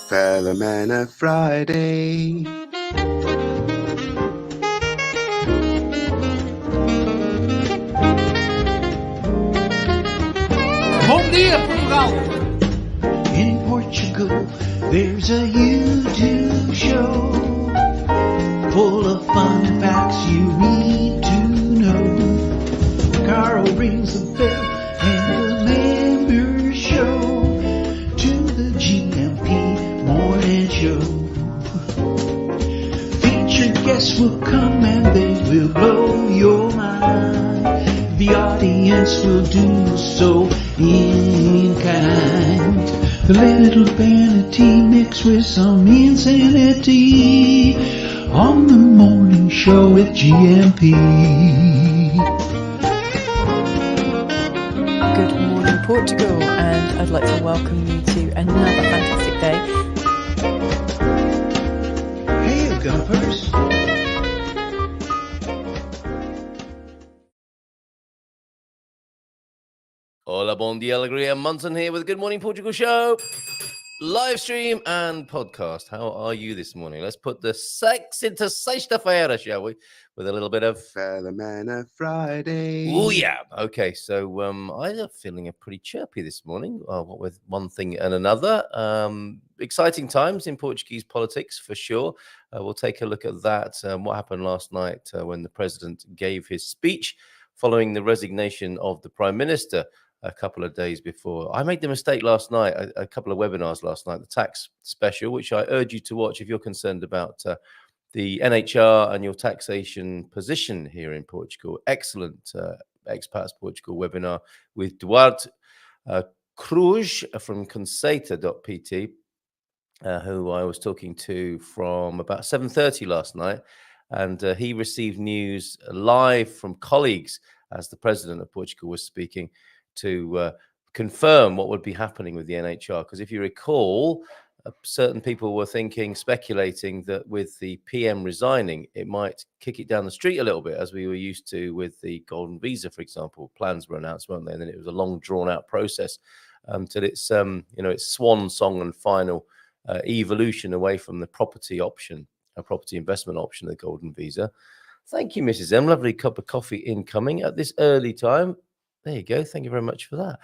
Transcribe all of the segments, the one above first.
Filomena Friday. Bom dia, Portugal! In Portugal, there's a YouTube show full of fun facts you need to know. Carl rings the bell and the members show to the GMP morning show. Featured guests will come and they will blow your mind. The audience will do so in kind. The little vanity mixed with some insanity on the morning show with GMP. Good morning, Portugal, and I'd like to welcome you to another fantastic day. Hey, Gumpers. Hola, bon dia, alegria. Munson here with the Good Morning Portugal show, live stream and podcast. How are you this morning? Let's put the sex into sexta-feira, shall we? With a little bit of Filomena Friday. Oh yeah. Okay, so I'm feeling pretty chirpy this morning. What with one thing and another. Exciting times in Portuguese politics for sure. We'll take a look at that. What happened last night when the president gave his speech following the resignation of the prime minister a couple of days before. I made the mistake last night, a couple of webinars last night, the tax special, which I urge you to watch if you're concerned about the NHR and your taxation position here in Portugal. Excellent Expats Portugal webinar with Duarte Cruz from Conceita.pt, who I was talking to from about 7:30 last night. And he received news live from colleagues as the president of Portugal was speaking to confirm what would be happening with the NHR. Because if you recall, certain people were speculating that with the PM resigning, it might kick it down the street a little bit, as we were used to with the golden visa, for example. Plans were announced, weren't they? And then it was a long, drawn-out process till its its swan song and final evolution away from the property option, a property investment option, the golden visa. Thank you, Mrs. M. Lovely cup of coffee incoming at this early time. There you go. Thank you very much for that.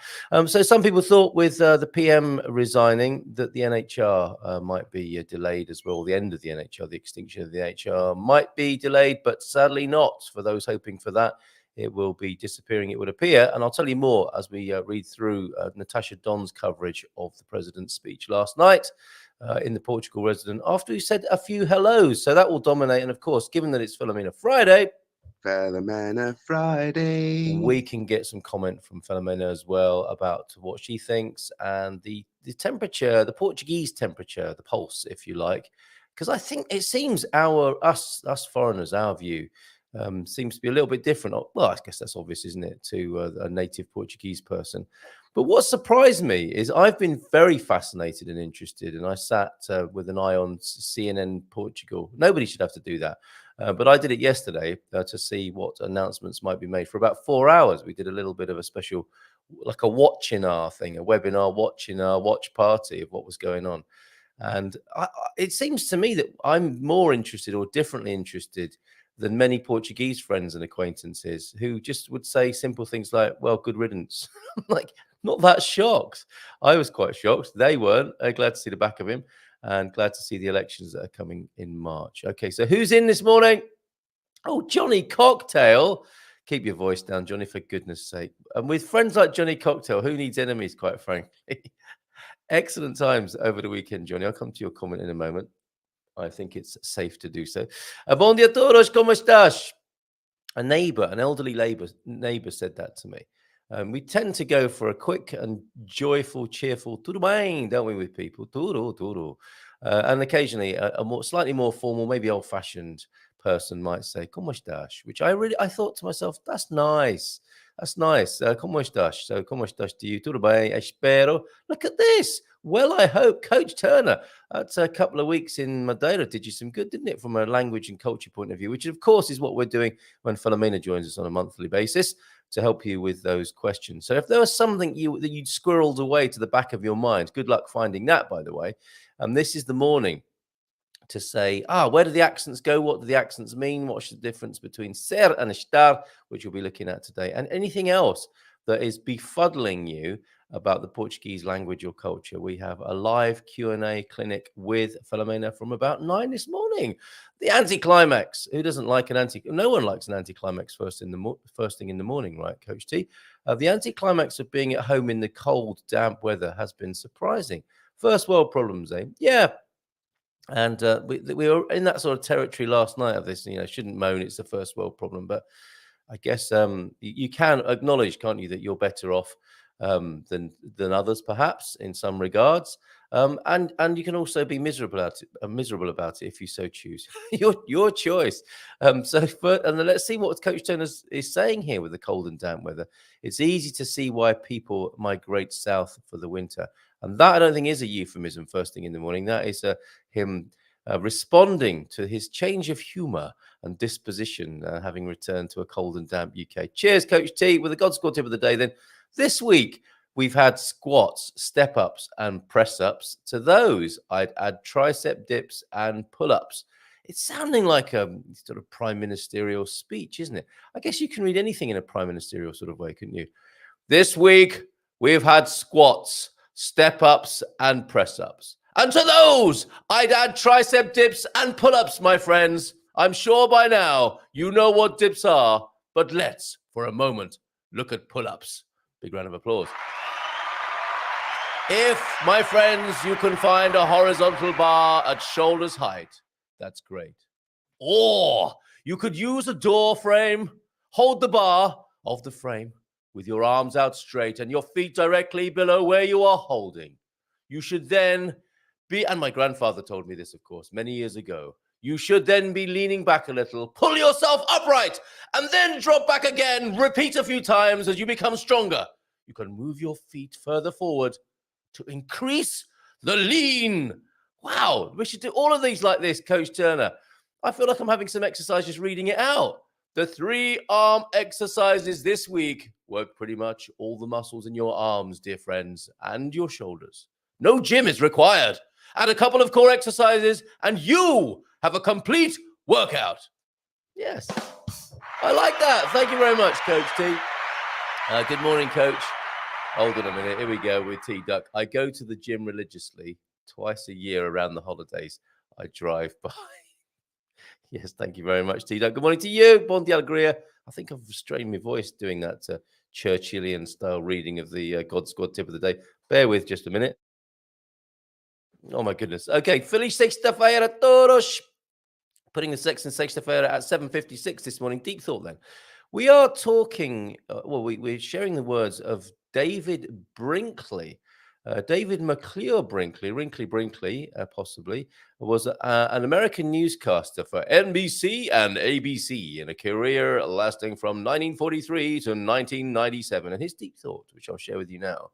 So some people thought with the PM resigning that the NHR might be delayed as well. The end of the NHR, the extinction of the NHR might be delayed, but sadly not. For those hoping for that, it will be disappearing, it would appear. And I'll tell you more as we read through Natasha Don's coverage of the president's speech last night in the Portugal resident after he said a few hellos. So that will dominate. And of course, given that it's Filomena Friday, Filomena Friday. we can get some comment from Filomena as well about what she thinks and the temperature, the Portuguese temperature, the pulse, if you like. Because I think it seems us foreigners, our view seems to be a little bit different. Well, I guess that's obvious, isn't it, to a native Portuguese person. But what surprised me is I've been very fascinated and interested, and I sat with an eye on CNN Portugal. Nobody should have to do that. But I did it yesterday to see what announcements might be made for about 4 hours. We did a little bit of a special, like a watch-in-our thing, a webinar watch party of what was going on. And it seems to me that I'm more interested or differently interested than many Portuguese friends and acquaintances who just would say simple things like, well, good riddance. Like, not that shocked. I was quite shocked. They weren't. Glad to see the back of him and glad to see the elections that are coming in March. Okay, so who's in this morning? Oh, Johnny Cocktail. Keep your voice down, Johnny, for goodness sake. And with friends like Johnny Cocktail, who needs enemies, quite frankly? Excellent times over the weekend, Johnny. I'll come to your comment in a moment. I think it's safe to do so. Bom dia todos, como estás? A neighbor, an elderly neighbor said that to me. We tend to go for a quick and joyful, cheerful tudo bem, don't we, with people? Tudo. And occasionally a slightly more formal, maybe old-fashioned person might say, como estás? Which I thought to myself, that's nice. That's nice. Como estás? So, como estás to you? Tudo bem, espero. Look at this. Well, I hope Coach Turner, that's a couple of weeks in Madeira, did you some good, didn't it, from a language and culture point of view, which, of course, is what we're doing when Filomena joins us on a monthly basis to help you with those questions. So if there was something that you'd squirreled away to the back of your mind, good luck finding that, by the way. This is the morning to say, where do the accents go? What do the accents mean? What's the difference between ser and estar, which we'll be looking at today, and anything else that is befuddling you about the Portuguese language or culture. We have a live Q&A clinic with Filomena from about 9 this morning. The anticlimax. Who doesn't like an no one likes an anticlimax first thing in the morning, right, Coach T? The anticlimax of being at home in the cold, damp weather has been surprising. First world problems, eh? Yeah. And we were in that sort of territory last night of this, shouldn't moan, it's the first world problem. But I guess you can acknowledge, can't you, that you're better off than others, perhaps, in some regards. And you can also be miserable about it if you so choose. your choice. And then let's see what Coach Turner is saying here with the cold and damp weather. It's easy to see why people migrate south for the winter. And that, I don't think, is a euphemism first thing in the morning. That is him responding to his change of humor and disposition, having returned to a cold and damp UK. Cheers, Coach T, with the God Squad tip of the day. Then this week, we've had squats, step-ups, and press-ups. To those, I'd add tricep dips and pull-ups. It's sounding like a sort of prime ministerial speech, isn't it? I guess you can read anything in a prime ministerial sort of way, couldn't you? This week, we've had squats, step-ups, and press-ups. And to those, I'd add tricep dips and pull-ups, my friends. I'm sure by now you know what dips are, but let's, for a moment, look at pull-ups. Big round of applause. If, my friends, you can find a horizontal bar at shoulder's height, that's great. Or you could use a door frame, hold the bar of the frame with your arms out straight and your feet directly below where you are holding. You should then be, and my grandfather told me this, of course, many years ago, you should then be leaning back a little, pull yourself upright, and then drop back again. Repeat a few times as you become stronger. You can move your feet further forward to increase the lean. Wow, we should do all of these like this, Coach Turner. I feel like I'm having some exercise just reading it out. The 3 arm exercises this week work pretty much all the muscles in your arms, dear friends, and your shoulders. No gym is required. Add a couple of core exercises, and you have a complete workout. Yes, I like that. Thank you very much, Coach T. Good morning, Coach. Hold on a minute. Here we go with T-Duck. I go to the gym religiously twice a year around the holidays. I drive by. Yes, thank you very much, T-Duck. Good morning to you. Bon dia alegria. I think I've restrained my voice doing that Churchillian style reading of the God Squad tip of the day. Bear with just a minute. Oh, my goodness. Okay, Feliz Sexta-feira a todos. Putting the Sex and Sexta-feira at 7:56 this morning. Deep thought then. We are talking, we're sharing the words of David Brinkley. David McClure Brinkley, possibly, was an American newscaster for NBC and ABC in a career lasting from 1943 to 1997. And his deep thought, which I'll share with you now.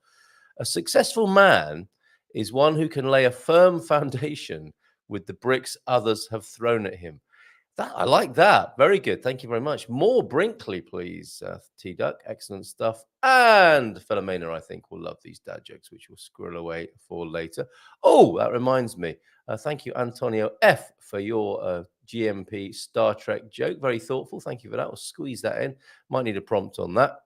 A successful man is one who can lay a firm foundation with the bricks others have thrown at him. I like that. Very good. Thank you very much. More Brinkley, please, T-Duck. Excellent stuff. And Filomena, I think, will love these dad jokes, which we'll squirrel away for later. Oh, that reminds me. Thank you, Antonio F., for your GMP Star Trek joke. Very thoughtful. Thank you for that. We'll squeeze that in. Might need a prompt on that.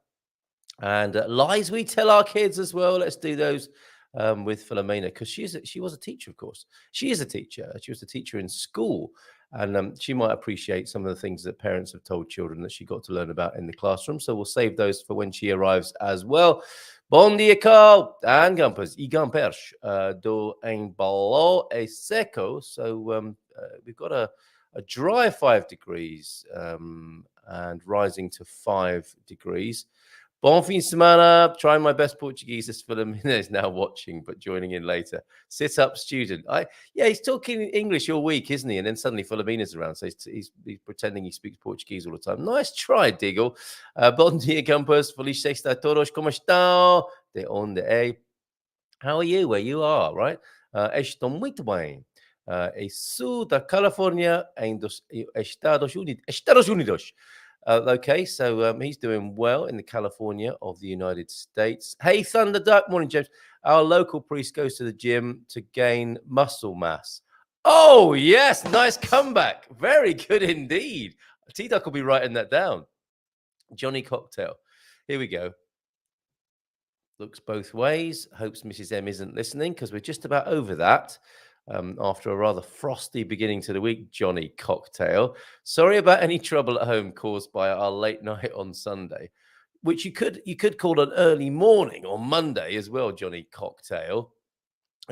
And lies we tell our kids as well. Let's do those with Filomena, because she was a teacher, of course. She is a teacher. She was a teacher in school. And she might appreciate some of the things that parents have told children that she got to learn about in the classroom. So we'll save those for when she arrives as well. Bom dia, Carl and Gumpers. E Gumpers do embalo e seco. So we've got a dry 5 degrees and rising to 5 degrees. Bon fin de semana. Trying my best Portuguese. This Filomena is now watching, but joining in later. Sit up, student. He's talking English all week, isn't he? And then suddenly Filomena's around, so he's pretending he speaks Portuguese all the time. Nice try, Diggle. Bon dia, campus. Feliz sexta a todos. Como estão? De onde é? How are you? Where you are, right? Estou muito bem. Sul da Califórnia em Estados Unidos. Okay, so he's doing well in the California of the United States. Hey, Thunder Duck. Morning, James. Our local priest goes to the gym to gain muscle mass. Oh, yes. Nice comeback. Very good indeed. T-Duck will be writing that down. Johnny Cocktail. Here we go. Looks both ways. Hopes Mrs. M isn't listening because we're just about over that. After a rather frosty beginning to the week, Johnny Cocktail. Sorry about any trouble at home caused by our late night on Sunday, which you could call an early morning on Monday as well, Johnny Cocktail.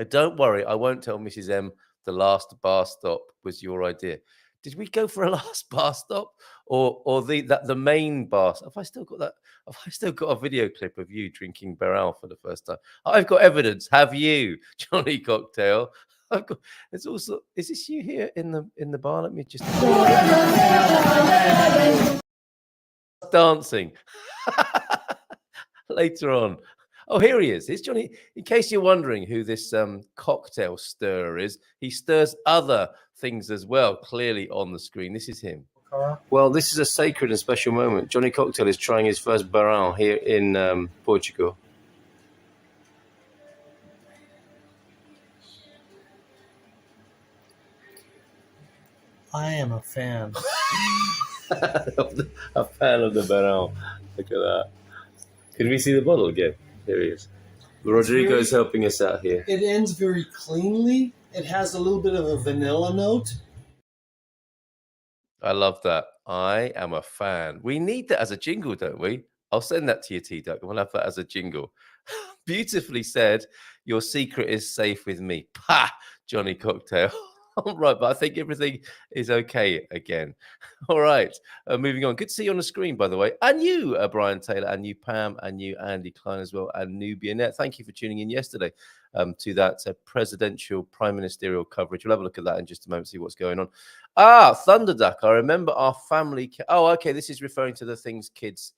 Don't worry, I won't tell Mrs. M the last bar stop was your idea. Did we go for a last bar stop or the main bar? Have I still got that? Have I still got a video clip of you drinking Beral for the first time? I've got evidence. Have you, Johnny Cocktail? I've got. It's also. Is this you here in the bar? Let me just dancing later on. Oh, here he is. Here's Johnny. In case you're wondering who this cocktail stirrer is, he stirs other things as well, clearly on the screen. This is him. Well, this is a sacred and special moment. Johnny Cocktail is trying his first Beral here in Portugal. I am a fan. A fan of the Beral. Look at that. Could we see the bottle again? Here he is. Rodrigo is helping us out here. It ends very cleanly. It has a little bit of a vanilla note. I love that. I am a fan. We need that as a jingle, don't we? I'll send that to you, T-Duck. We'll have that as a jingle. Beautifully said. Your secret is safe with me. Pa! Johnny Cocktail. All right, but I think everything is okay again. All right, moving on. Good to see you on the screen, by the way. And you, Brian Taylor, and you, Pam, and you, Andy Klein as well, and Nubia Net. Thank you for tuning in yesterday to that presidential prime ministerial coverage. We'll have a look at that in just a moment, see what's going on. Thunder Duck. I remember our family. Oh, okay. This is referring to the things kids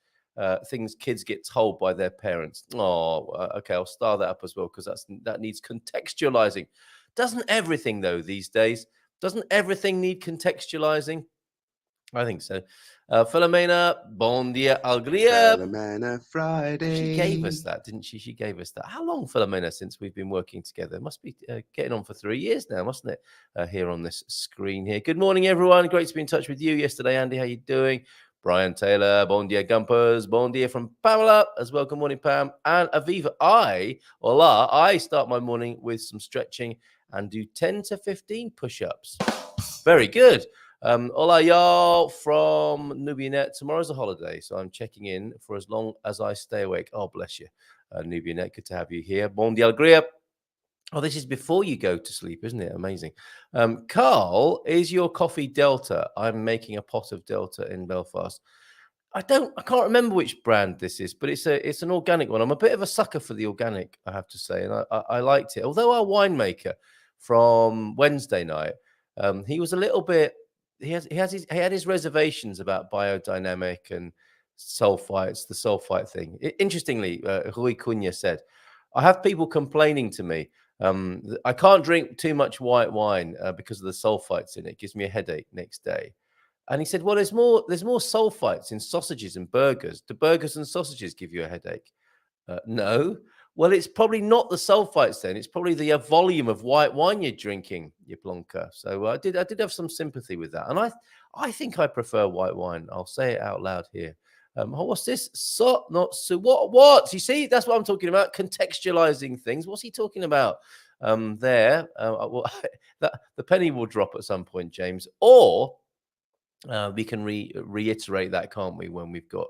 get told by their parents. Oh, okay. I'll star that up as well because that needs contextualizing. Doesn't everything, though, these days? Doesn't everything need contextualizing? I think so. Filomena, bon dia, alegria. Filomena Friday. She gave us that, didn't she? She gave us that. How long, Filomena, since we've been working together? It must be getting on for 3 years now, mustn't it? Here on this screen here. Good morning, everyone. Great to be in touch with you yesterday, Andy. How you doing? Brian Taylor, bon dia, Gumpers, bon dia from Pamela as well. Good morning, Pam. And Aviva, I start my morning with some stretching and do 10 to 15 push-ups. Very good. Hola, y'all, from Nubia Net. Tomorrow's a holiday, so I'm checking in for as long as I stay awake. Oh, bless you, Nubia Net. Good to have you here. Bon dia, alegria. Oh, this is before you go to sleep, isn't it? Amazing. Carl, is your coffee Delta? I'm making a pot of Delta in Belfast. I can't remember which brand this is, but it's an organic one. I'm a bit of a sucker for the organic, I have to say, and I liked it. Although our winemaker from Wednesday night, he was a little bit. He had his reservations about biodynamic and sulfites, the sulfite thing. Interestingly, Rui Cunha said, I have people complaining to me. I can't drink too much white wine because of the sulfites in it. It gives me a headache next day. And he said, well, there's more sulfites in sausages and burgers. Do burgers and sausages give you a headache? No. Well, it's probably not the sulfites then. It's probably the volume of white wine you're drinking, you plonker. So I did have some sympathy with that. And I think I prefer white wine. I'll say it out loud here. What's this? Not so. What? You see, that's what I'm talking about. Contextualizing things. What's he talking about? The penny will drop at some point, James. Or we can reiterate that, can't we? When we've got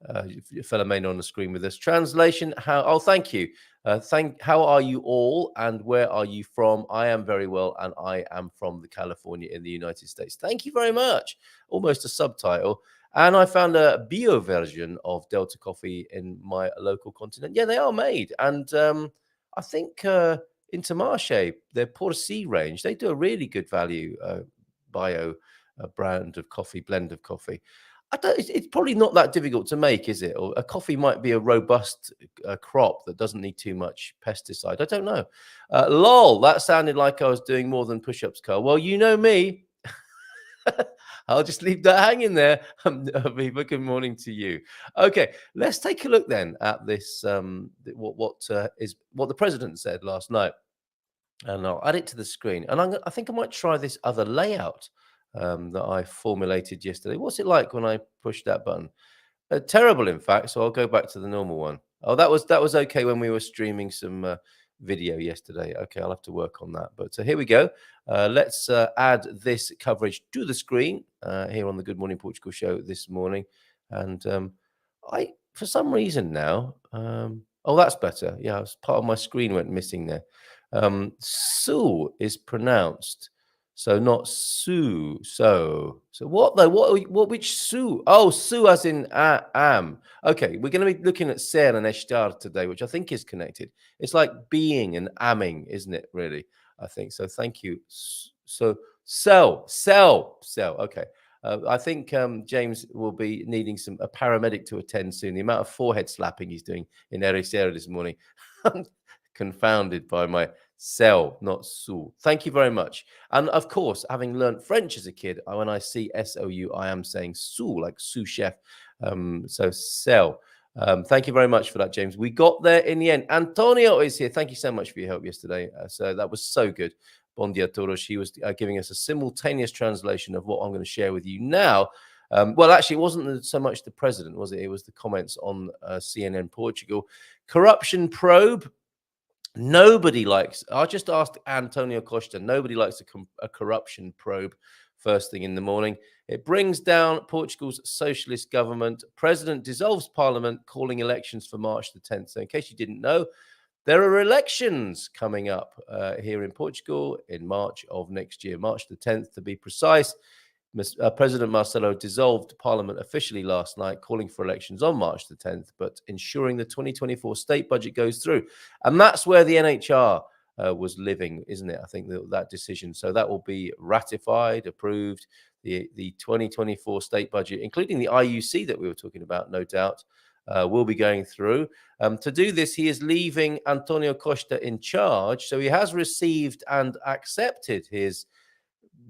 Filomena on the screen with us. Translation. Thank you. How are you all, and where are you from? I am very well, and I am from the California in the United States. Thank you very much. Almost a subtitle. And I found a bio version of Delta coffee in my local continent. Yeah, they are made. And I think in Intermarché, their Portuguese range, they do a really good value bio brand of coffee, blend of coffee. It's probably not that difficult to make, is it? Or a coffee might be a robust crop that doesn't need too much pesticide. I don't know. Lol, that sounded like I was doing more than push-ups, Carl. Well, you know me. I'll just leave that hanging there. Viva, good morning to you. Okay, let's take a look then at this. What the president said last night, and I'll add it to the screen. And I think I might try this other layout that I formulated yesterday. What's it like when I push that button? Terrible, in fact. So I'll go back to the normal one. Oh, that was okay when we were streaming some video yesterday. Okay, I'll have to work on that. But here we go. Let's add this coverage to the screen here on the Good Morning Portugal show this morning. And for some reason now, oh, that's better. Yeah, part of my screen went missing there. Sue is pronounced. So not Sue. So what though? What? Which Sue? Oh, Sue as in am. Okay, we're going to be looking at ser and estar today, which I think is connected. It's like being and amming, isn't it? Really, I think so. Thank you. So sell. Okay. I think James will be needing a paramedic to attend soon. The amount of forehead slapping he's doing in Ericeira this morning. I'm confounded by my Sell, not Sue. Thank you very much. And of course, having learned French as a kid, when I see S-O-U, I am saying Sue, like sous chef. So Sell. Thank you very much for that, James. We got there in the end. Antonio is here. Thank you so much for your help yesterday. So that was so good. Bon dia todos. He was giving us a simultaneous translation of what I'm going to share with you now. Well, actually, it wasn't so much the president, was it? It was the comments on CNN Portugal. Corruption probe. Nobody likes, I just asked Antonio Costa, nobody likes a corruption probe first thing in the morning. It brings down Portugal's socialist government. President dissolves parliament, calling elections for March the 10th. So in case you didn't know, there are elections coming up here in Portugal in March of next year, March the 10th to be precise. President Marcelo dissolved parliament officially last night, calling for elections on March the 10th, but ensuring the 2024 state budget goes through. And that's where the NHR was living, isn't it? I think that decision. So that will be ratified, approved. The 2024 state budget, including the IUC that we were talking about, no doubt, will be going through. To do this, he is leaving Antonio Costa in charge. So he has received and accepted his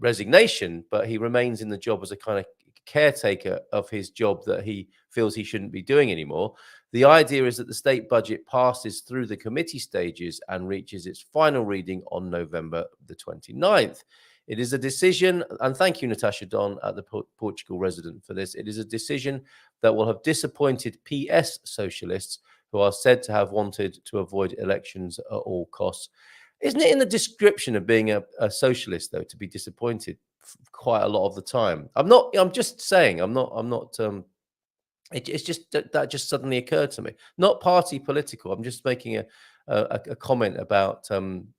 resignation, but he remains in the job as a kind of caretaker of his job that he feels he shouldn't be doing anymore. The idea is that the state budget passes through the committee stages and reaches its final reading on November the 29th. It is a decision, and thank you, Natasha Don, at the Portugal resident, for this. It is a decision that will have disappointed PS socialists who are said to have wanted to avoid elections at all costs. Isn't it in the description of being a socialist, though, to be disappointed quite a lot of the time? I'm just saying, it's just that just suddenly occurred to me. Not party political. I'm just making a comment about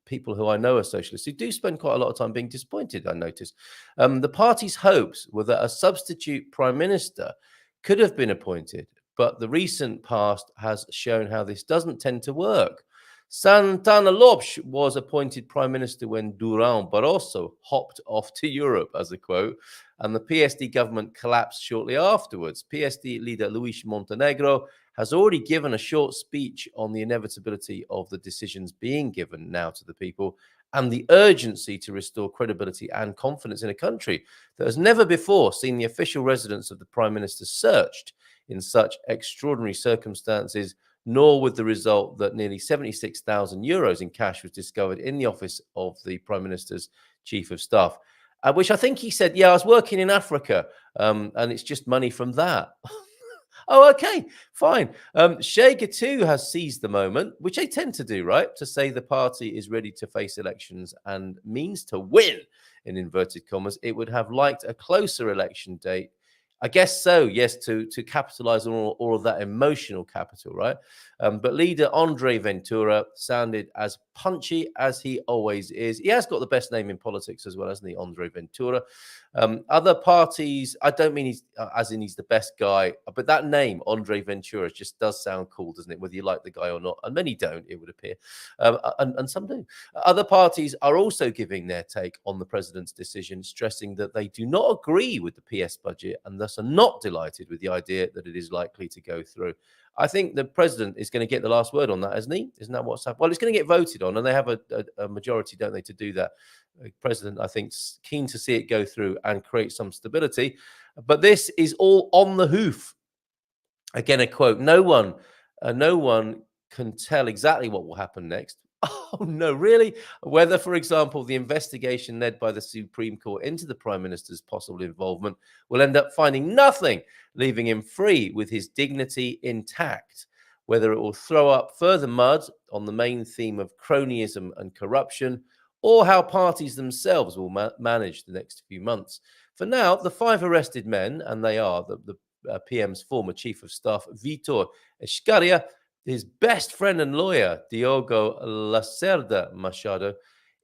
people who I know are socialists who do spend quite a lot of time being disappointed, I notice. The party's hopes were that a substitute prime minister could have been appointed, but the recent past has shown how this doesn't tend to work. Santana Lopes was appointed prime minister when Durão Barroso hopped off to Europe, as a quote, and the PSD government collapsed shortly afterwards. PSD leader Luís Montenegro has already given a short speech on the inevitability of the decisions being given now to the people and the urgency to restore credibility and confidence in a country that has never before seen the official residence of the prime minister searched in such extraordinary circumstances, nor with the result that nearly 76,000 euros in cash was discovered in the office of the Prime Minister's Chief of Staff, which I think he said, yeah, I was working in Africa, and it's just money from that. Oh, okay, fine. Chega too has seized the moment, which they tend to do, right? To say the party is ready to face elections and means to win, in inverted commas. It would have liked a closer election date. I guess so, yes, to capitalize on all of that emotional capital, right? But leader Andre Ventura sounded as punchy as he always is. He has got the best name in politics as well, hasn't he, Andre Ventura? Other parties, I don't mean he's as in he's the best guy, but that name, Andre Ventura, just does sound cool, doesn't it? Whether you like the guy or not. And many don't, it would appear. And some do. Other parties are also giving their take on the president's decision, stressing that they do not agree with the PS budget and thus are not delighted with the idea that it is likely to go through. I think the president is going to get the last word on that, isn't he? Isn't that what's happened? Well, it's going to get voted on, and they have a majority, don't they, to do that. The president, I think, is keen to see it go through and create some stability. But this is all on the hoof. Again, a quote: no one can tell exactly what will happen next. Oh, no, really? Whether, for example, the investigation led by the Supreme Court into the Prime Minister's possible involvement will end up finding nothing, leaving him free with his dignity intact. Whether it will throw up further mud on the main theme of cronyism and corruption, or how parties themselves will manage the next few months. For now, the 5 arrested men, and they are the PM's former chief of staff, Vitor Escaria, his best friend and lawyer, Diogo Lacerda Machado.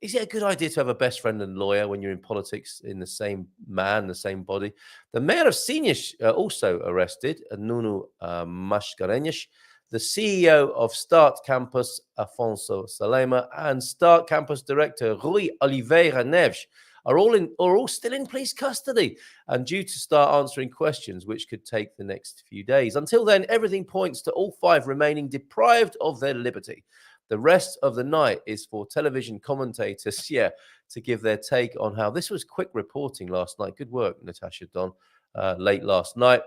Is it a good idea to have a best friend and lawyer when you're in politics in the same man, the same body? The mayor of Sines also arrested, Nuno Mascarenhas, the CEO of Start Campus, Afonso Salema, and Start Campus director, Rui Oliveira Neves, are all still in police custody and due to start answering questions, which could take the next few days. Until then, everything points to all 5 remaining deprived of their liberty. The rest of the night is for television commentators, to give their take on how this was quick reporting last night. Good work, Natasha Don, late last night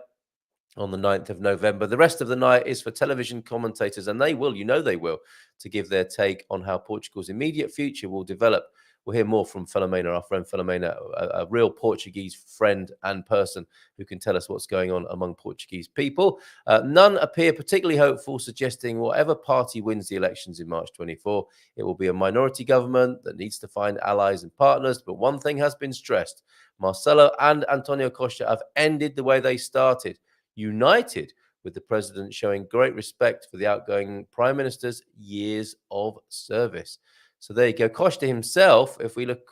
on the 9th of November. The rest of the night is for television commentators, and they will, to give their take on how Portugal's immediate future will develop. We'll hear more from Filomena, our friend Filomena, a real Portuguese friend and person who can tell us what's going on among Portuguese people. None appear particularly hopeful, suggesting whatever party wins the elections in March 24, it will be a minority government that needs to find allies and partners. But one thing has been stressed: Marcelo and Antonio Costa have ended the way they started, united, with the president showing great respect for the outgoing prime minister's years of service. So there you go. Costa himself, if we look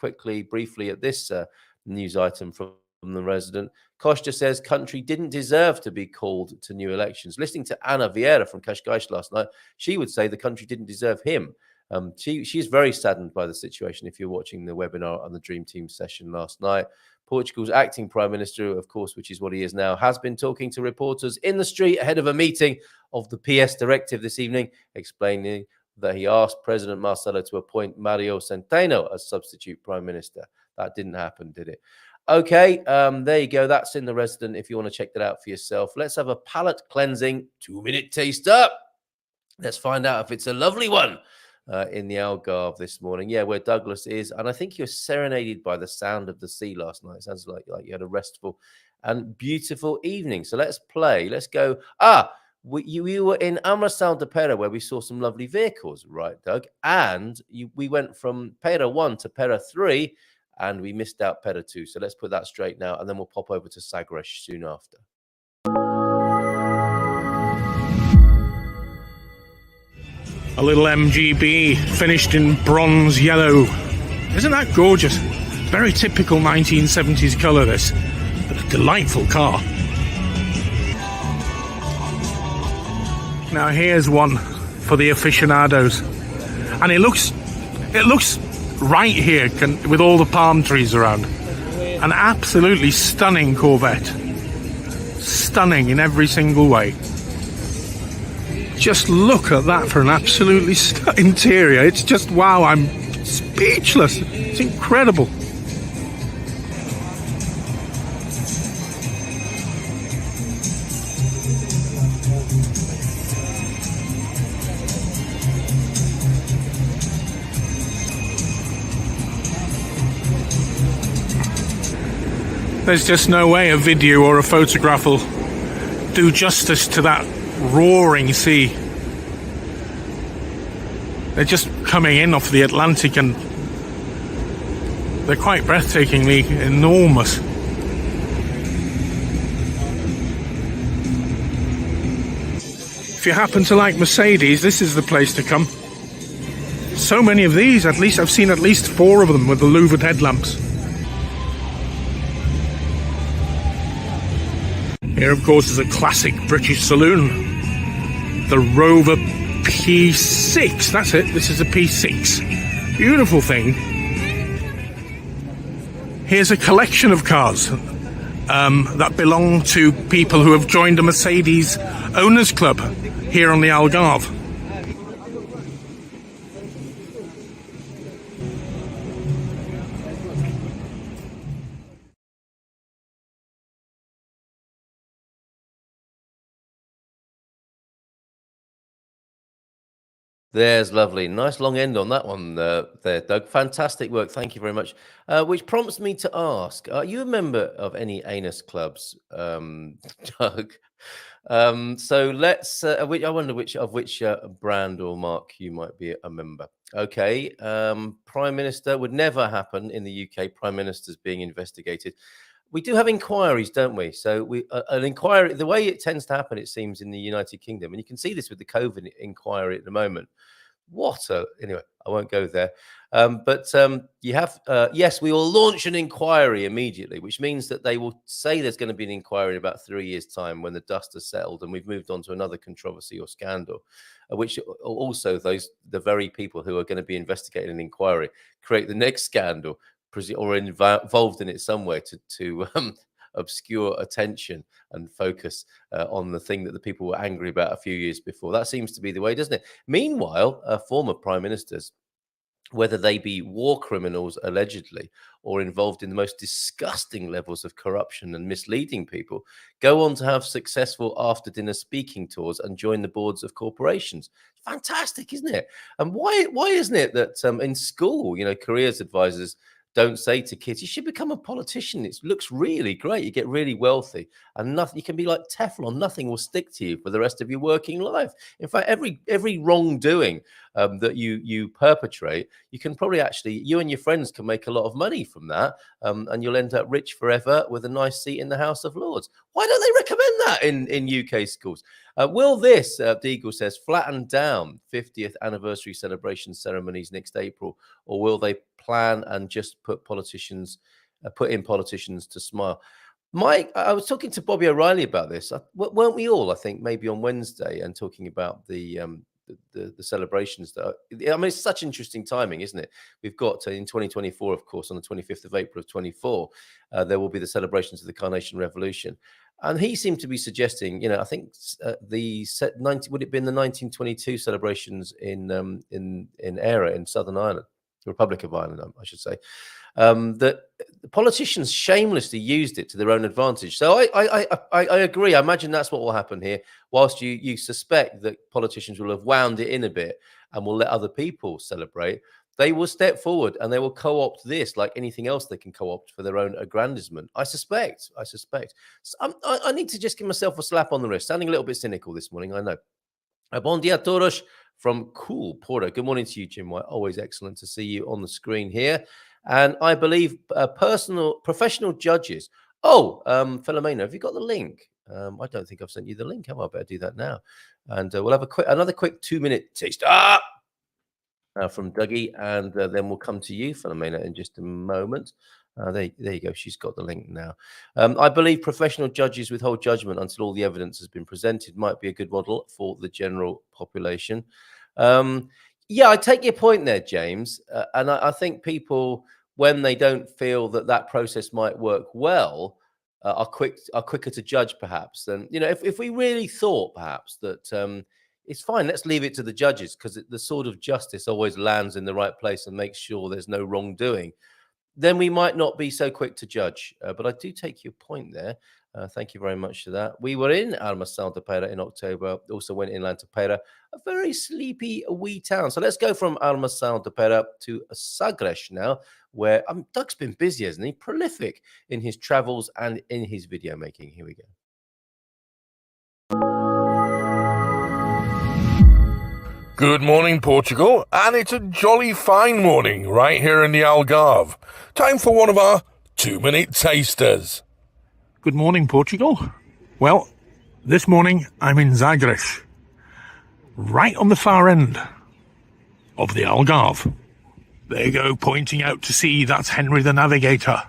briefly at this news item from the resident, Costa says country didn't deserve to be called to new elections. Listening to Ana Vieira from Cascais last night, she would say the country didn't deserve him. She's very saddened by the situation if you're watching the webinar on the Dream Team session last night. Portugal's acting prime minister, of course, which is what he is now, has been talking to reporters in the street ahead of a meeting of the PS directive this evening, explaining that he asked President Marcelo to appoint Mario Centeno as substitute prime minister. That didn't happen, did it? Okay, there you go. That's in the resident if you want to check that out for yourself. Let's have a palate cleansing 2-minute taste up. Let's find out if it's a lovely one in the Algarve this morning. Yeah, where Douglas is. And I think he was serenaded by the sound of the sea last night. It sounds like you had a restful and beautiful evening. So let's play. Let's go. We were in Amrasal de Pera, where we saw some lovely vehicles, right, Doug? And we went from Pera 1 to Pera 3, and we missed out Pera 2. So let's put that straight now, and then we'll pop over to Sagres soon after. A little MGB finished in bronze yellow. Isn't that gorgeous? Very typical 1970s colour, this. But a delightful car. Now here's one for the aficionados, and it looks right here with all the palm trees around. An absolutely stunning Corvette, stunning in every single way. Just look at that for an absolutely interior. It's just wow. I'm speechless. It's incredible. There's just no way a video or a photograph will do justice to that roaring sea. They're just coming in off the Atlantic and they're quite breathtakingly enormous. If you happen to like Mercedes, this is the place to come. So many of these, I've seen at least 4 of them with the louvered headlamps. Here, of course, is a classic British saloon. The Rover P6. That's it. This is a P6. Beautiful thing. Here's a collection of cars that belong to people who have joined a Mercedes owners club here on the Algarve. There's lovely. Nice long end on that one there, Doug. Fantastic work. Thank you very much. Which prompts me to ask, are you a member of any anus clubs, Doug? So let's, I wonder which brand or mark you might be a member. Okay. Prime Minister would never happen in the UK. Prime Minister's being investigated. We do have inquiries, don't we? So an inquiry, the way it tends to happen, it seems, in the United Kingdom, and you can see this with the COVID inquiry at the moment. Anyway, I won't go there. But you have, yes, we will launch an inquiry immediately, which means that they will say there's going to be an inquiry in about 3 years' time when the dust has settled and we've moved on to another controversy or scandal, which also the very people who are going to be investigating an inquiry create the next scandal or involved in it somewhere to obscure attention and focus on the thing that the people were angry about a few years before. That seems to be the way, doesn't it? Meanwhile, former prime ministers, whether they be war criminals allegedly or involved in the most disgusting levels of corruption and misleading people, go on to have successful after dinner speaking tours and join the boards of corporations. Fantastic, isn't it? And why isn't it that in school, careers advisors don't say to kids, you should become a politician. It looks really great. You get really wealthy and nothing, you can be like Teflon. Nothing will stick to you for the rest of your working life. In fact, every wrongdoing that you perpetrate, you can probably you and your friends can make a lot of money from that. And you'll end up rich forever with a nice seat in the House of Lords. Why don't they recommend that in UK schools? Will this, Deagle says, flatten down 50th anniversary celebration ceremonies next April, or will they plan and just put in politicians to smile? Mike, I was talking to Bobby O'Reilly about this. Weren't we all, I think, maybe on Wednesday, and talking about the celebrations it's such interesting timing, isn't it? We've got in 2024, of course, on the 25th of April of 24, there will be the celebrations of the Carnation Revolution. And he seemed to be suggesting, I think would it be in the 1922 celebrations in Eire in Southern Ireland, Republic of Ireland, I should say, that the politicians shamelessly used it to their own advantage. So I agree. I imagine that's what will happen here. Whilst you suspect that politicians will have wound it in a bit and will let other people celebrate, they will step forward and they will co-opt this like anything else they can co-opt for their own aggrandizement. I suspect. So I need to just give myself a slap on the wrist. Sounding a little bit cynical this morning, I know. Bom dia todos from Cool Porter. Good morning to you, Jim White. Always excellent to see you on the screen here. And I believe professional judges. Oh, Filomena, have you got the link? I don't think I've sent you the link. I better do that now. And we'll have another quick 2-minute taste from Dougie, and then we'll come to you, Filomena, in just a moment. There you go. She's got the link now. I believe professional judges withhold judgment until all the evidence has been presented. Might be a good model for the general population. Yeah, I take your point there, James. And I think people, when they don't feel that process might work well, are quicker to judge, perhaps. And if we really thought, perhaps, that it's fine, let's leave it to the judges, because the sword of justice always lands in the right place and makes sure there's no wrongdoing, then we might not be so quick to judge. But I do take your point there. Thank you very much for that. We were in Armação de Pera in October, also went inland to Pera, a very sleepy wee town. So let's go from Armação de Pera to Sagres now, where Doug's been busy, hasn't he? Prolific in his travels and in his video making. Here we go. Good morning, Portugal, and it's a jolly fine morning right here in the Algarve. Time for one of our 2-minute tasters. Good morning, Portugal. Well, this morning I'm in Sagres, right on the far end of the Algarve. There you go, pointing out to sea, that's Henry the Navigator.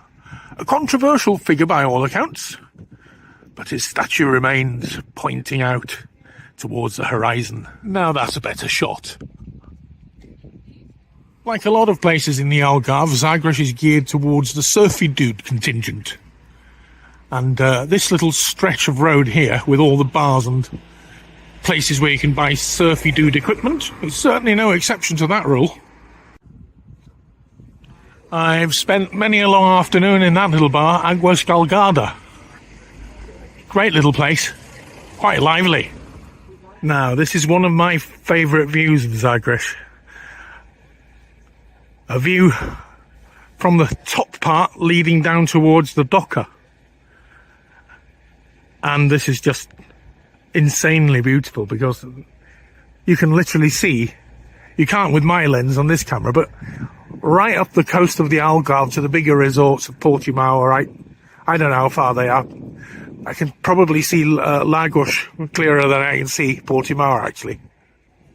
A controversial figure by all accounts, but his statue remains pointing out towards the horizon. Now that's a better shot. Like a lot of places in the Algarve, Sagres is geared towards the surfy dude contingent. And this little stretch of road here, with all the bars and places where you can buy surfy dude equipment, is certainly no exception to that rule. I've spent many a long afternoon in that little bar, Aguas Galgada. Great little place, quite lively. Now, this is one of my favourite views of Zagreb. A view from the top part leading down towards the docker. And this is just insanely beautiful because you can literally see, you can't with my lens on this camera, but right up the coast of the Algarve to the bigger resorts of Portimao, right? I don't know how far they are. I can probably see Lagos clearer than I can see Portimao, actually.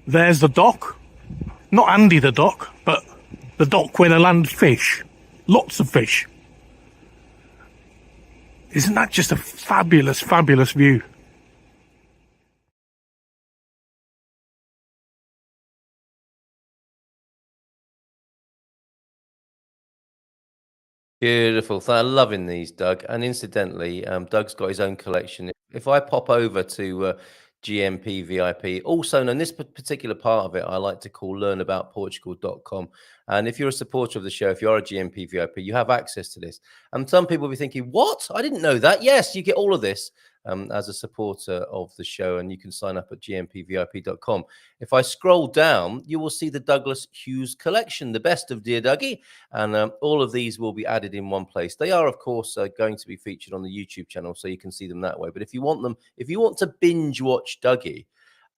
There's the dock. Not Andy the dock, but the dock where they land fish. Lots of fish. Isn't that just a fabulous, fabulous view? Beautiful. I'm loving these, Doug. And incidentally, Doug's got his own collection. If I pop over to GMP VIP, also known, this particular part of it, I like to call learnaboutportugal.com. And if you're a supporter of the show, if you are a GMP VIP, you have access to this. And some people will be thinking, what? I didn't know that. Yes, you get all of this as a supporter of the show, and you can sign up at gmpvip.com. If I scroll down, you will see the Douglas Hughes collection, the best of Dear Dougie, and all of these will be added in one place. They are, of course, going to be featured on the YouTube channel, so you can see them that way. But if you want to binge watch Dougie,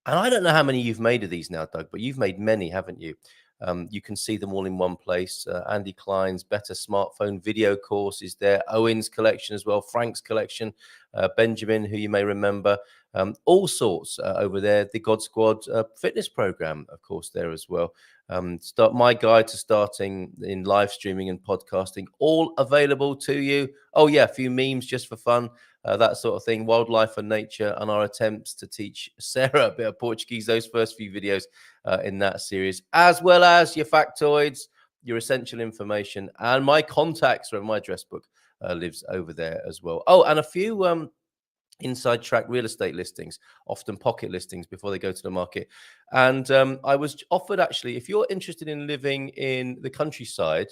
and I don't know how many you've made of these now, Doug, but you've made many, haven't you? You can see them all in one place. Andy Klein's Better Smartphone video course is there. Owen's collection as well. Frank's collection. Benjamin, who you may remember. All sorts over there. The God Squad fitness program, of course, there as well. My guide to starting in live streaming and podcasting, all available to you. Oh, yeah, a few memes just for fun. That sort of thing, wildlife and nature, and our attempts to teach Sarah a bit of Portuguese, those first few videos in that series, as well as your factoids, your essential information, and my contacts from my address book lives over there as well. Oh, and a few inside track real estate listings, often pocket listings before they go to the market. And I was offered, actually, if you're interested in living in the countryside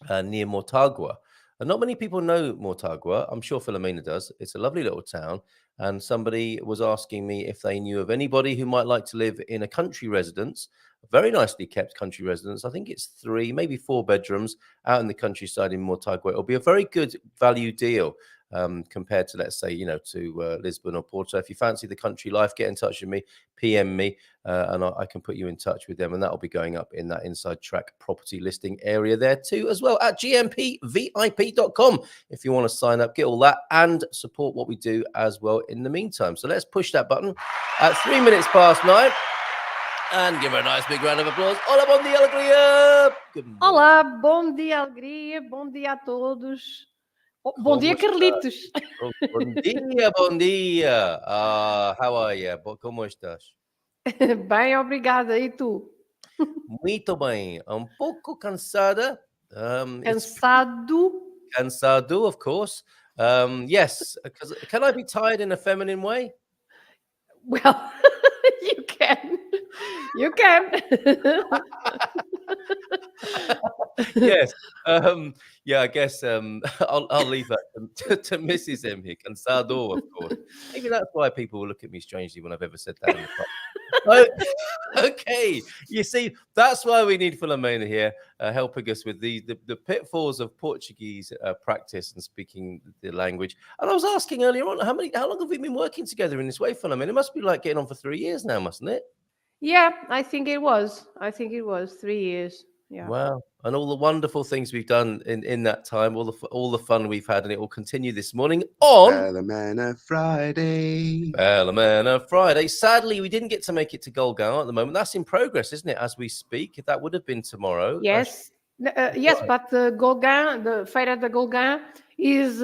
near Mortagua, and not many people know Mortagua. I'm sure Filomena does. It's a lovely little town. And somebody was asking me if they knew of anybody who might like to live in a country residence, a very nicely kept country residence. I think it's 3, maybe 4 bedrooms out in the countryside in Mortagua. It'll be a very good value deal compared to, let's say, to Lisbon or Porto. If you fancy the country life, get in touch with me, PM me, and I can put you in touch with them. And that'll be going up in that inside track property listing area there too, as well, at gmpvip.com. If you want to sign up, get all that and support what we do as well in the meantime. So let's push that button at 3 minutes past 9 and give her a nice big round of applause. Hola, bom dia, alegria. Olá, bom dia, alegria, bom dia a todos. Oh, bom dia, Carlitos. Bom dia. How are you? Como estás? Bem, obrigada. E tu? Muito bem. Um pouco cansada. Cansado, of course. Yes. Can I be tired in a feminine way? Well, you can. You can. Yes. Yeah, I guess I'll leave that to Mrs. M here. Cansado, of course. Maybe that's why people will look at me strangely when I've ever said that in the past. Okay. You see, that's why we need Filomena here, helping us with the pitfalls of Portuguese practice and speaking the language. And I was asking earlier on, how long have we been working together in this way, Filomena? It must be like getting on for 3 years now, mustn't it? Yeah, I think it was 3 years. Yeah. Wow. And all the wonderful things we've done in that time, all the fun we've had, and it will continue this morning on Filomena Friday. Filomena Friday. Sadly, we didn't get to make it to Golgan at the moment. That's in progress, isn't it, as we speak? That would have been tomorrow. Yes. Yes, right. But the Golgan, the Feira da Golgan is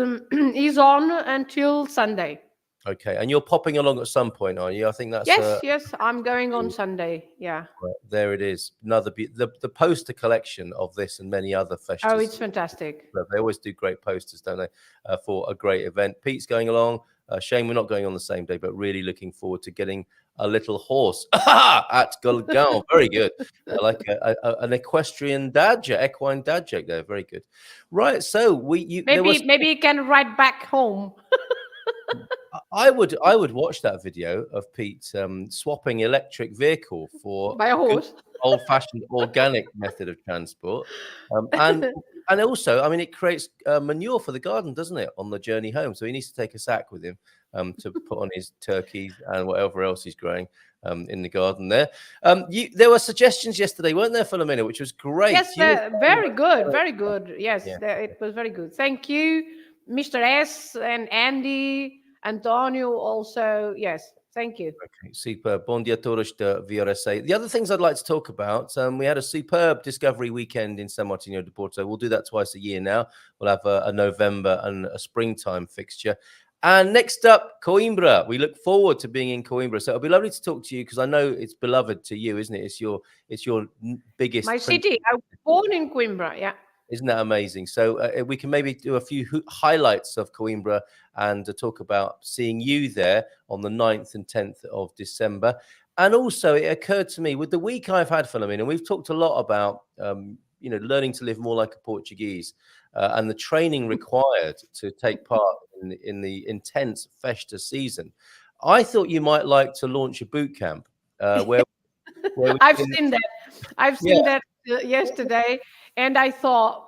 on until Sunday. Okay, and you're popping along at some point, aren't you? I think that's yes. I'm going on Sunday. Yeah. Right, there it is. Another the poster collection of this and many other festivals. Oh, it's fantastic. They always do great posters, don't they? For a great event. Pete's going along. Shame we're not going on the same day, but really looking forward to getting a little horse at Golgan. Very good. Like an equine dad joke there. Very good. Right. So maybe you can ride back home. I would watch that video of Pete swapping electric vehicle for By a good horse. old-fashioned organic method of transport, and also, I mean, it creates manure for the garden, doesn't it, on the journey home? So he needs to take a sack with him to put on his turkeys and whatever else he's growing in the garden there. There were suggestions yesterday, weren't there, Filomena, which was great. Yes, very good, very good. Yes, Yeah. it was very good. Thank you, Mr. S and Andy, Antonio also. Yes, thank you. Okay, super. Bom dia todos de VRSA. The other things I'd like to talk about, we had a superb Discovery weekend in São Martinho de Porto. We'll do that twice a year now. We'll have a November and a springtime fixture. And next up, Coimbra. We look forward to being in Coimbra. So it'll be lovely to talk to you because I know it's beloved to you, isn't it? It's your biggest. My city. I was born in Coimbra. Yeah. Isn't that amazing? So we can maybe do a few highlights of Coimbra and talk about seeing you there on the 9th and 10th of December. And also, it occurred to me with the week I've had, Filomena, we've talked a lot about learning to live more like a Portuguese and the training required to take part in the intense Festa season. I thought you might like to launch a boot camp where I've seen that. I've seen that yesterday, and I thought,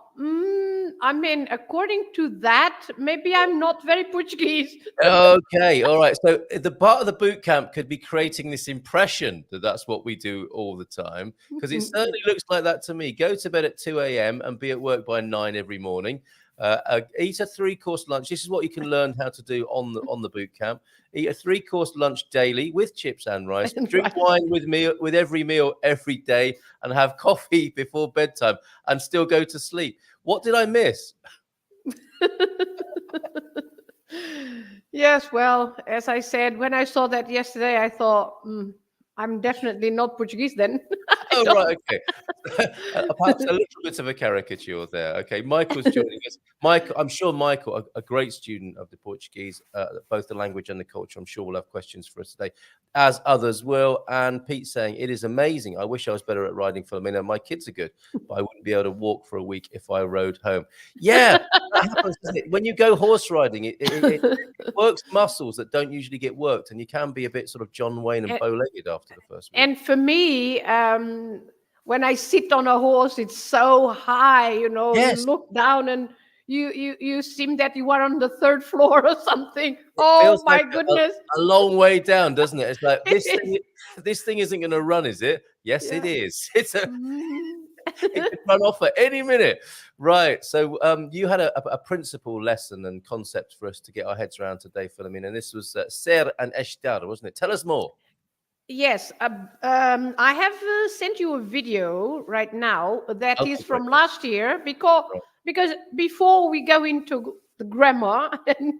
I mean, according to that, maybe I'm not very Portuguese. Okay, all right. So the part of the boot camp could be creating this impression that that's what we do all the time, because it certainly looks like that to me. Go to bed at 2 a.m. and be at work by 9 every morning. Eat a 3-course lunch. This is what you can learn how to do on the boot camp. Eat a 3-course lunch daily with chips and rice. Drink wine with every meal every day, and have coffee before bedtime, and still go to sleep. What did I miss? Yes, well, as I said, when I saw that yesterday, I thought, I'm definitely not Portuguese then. Oh, right, okay. Perhaps a little bit of a caricature there. Okay, Michael's joining us. Michael, I'm sure Michael, a great student of the Portuguese, both the language and the culture, I'm sure will have questions for us today, as others will. And Pete saying, it is amazing. I wish I was better at riding, Filomena. My kids are good, but I wouldn't be able to walk for a week if I rode home. Yeah, that happens, doesn't it? When you go horse riding, it works muscles that don't usually get worked, and you can be a bit sort of John Wayne and bow-legged after the first week. And for me, when I sit on a horse, it's so high, you look down and you seem that you are on the 3rd floor or something. Oh my goodness. A long way down, doesn't it? It's like this thing isn't going to run, is it? Yes, it is. It could run off at any minute. Right. So you had a principal lesson and concept for us to get our heads around today, Filomena, and this was ser and estar, wasn't it? Tell us more. Yes, I have sent you a video right now that is from last year because before we go into the grammar and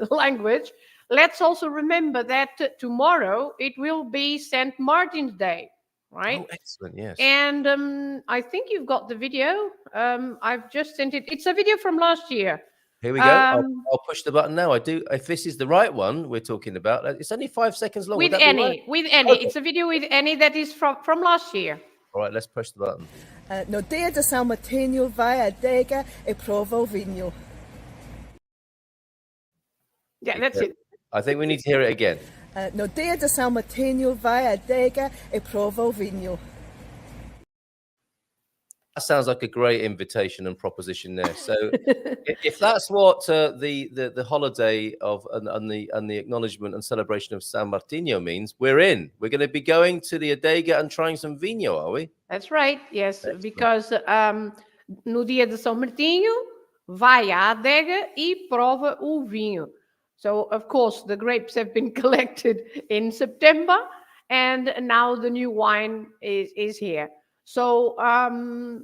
language, let's also remember that tomorrow it will be St. Martin's Day, right? Oh, excellent, yes. And I think you've got the video. I've just sent it. It's a video from last year. Here we go. I'll push the button now. I do. If this is the right one we're talking about, it's only 5 seconds long. With Annie. Okay. It's a video with Annie that is from last year. All right, let's push the button. No dia de São Martinho vai a adega e prova o vinho. Yeah, that's it. I think we need to hear it again. No dia de São Martinho vai a adega e prova o vinho. That sounds like a great invitation and proposition there. So, if that's what the holiday of and the acknowledgement and celebration of San Martino means, we're in. We're going to be going to the adega and trying some vinho, are we? That's right. Yes, because no dia de São Martinho vai à adega e prova o vinho. So, of course, the grapes have been collected in September, and now the new wine is here. So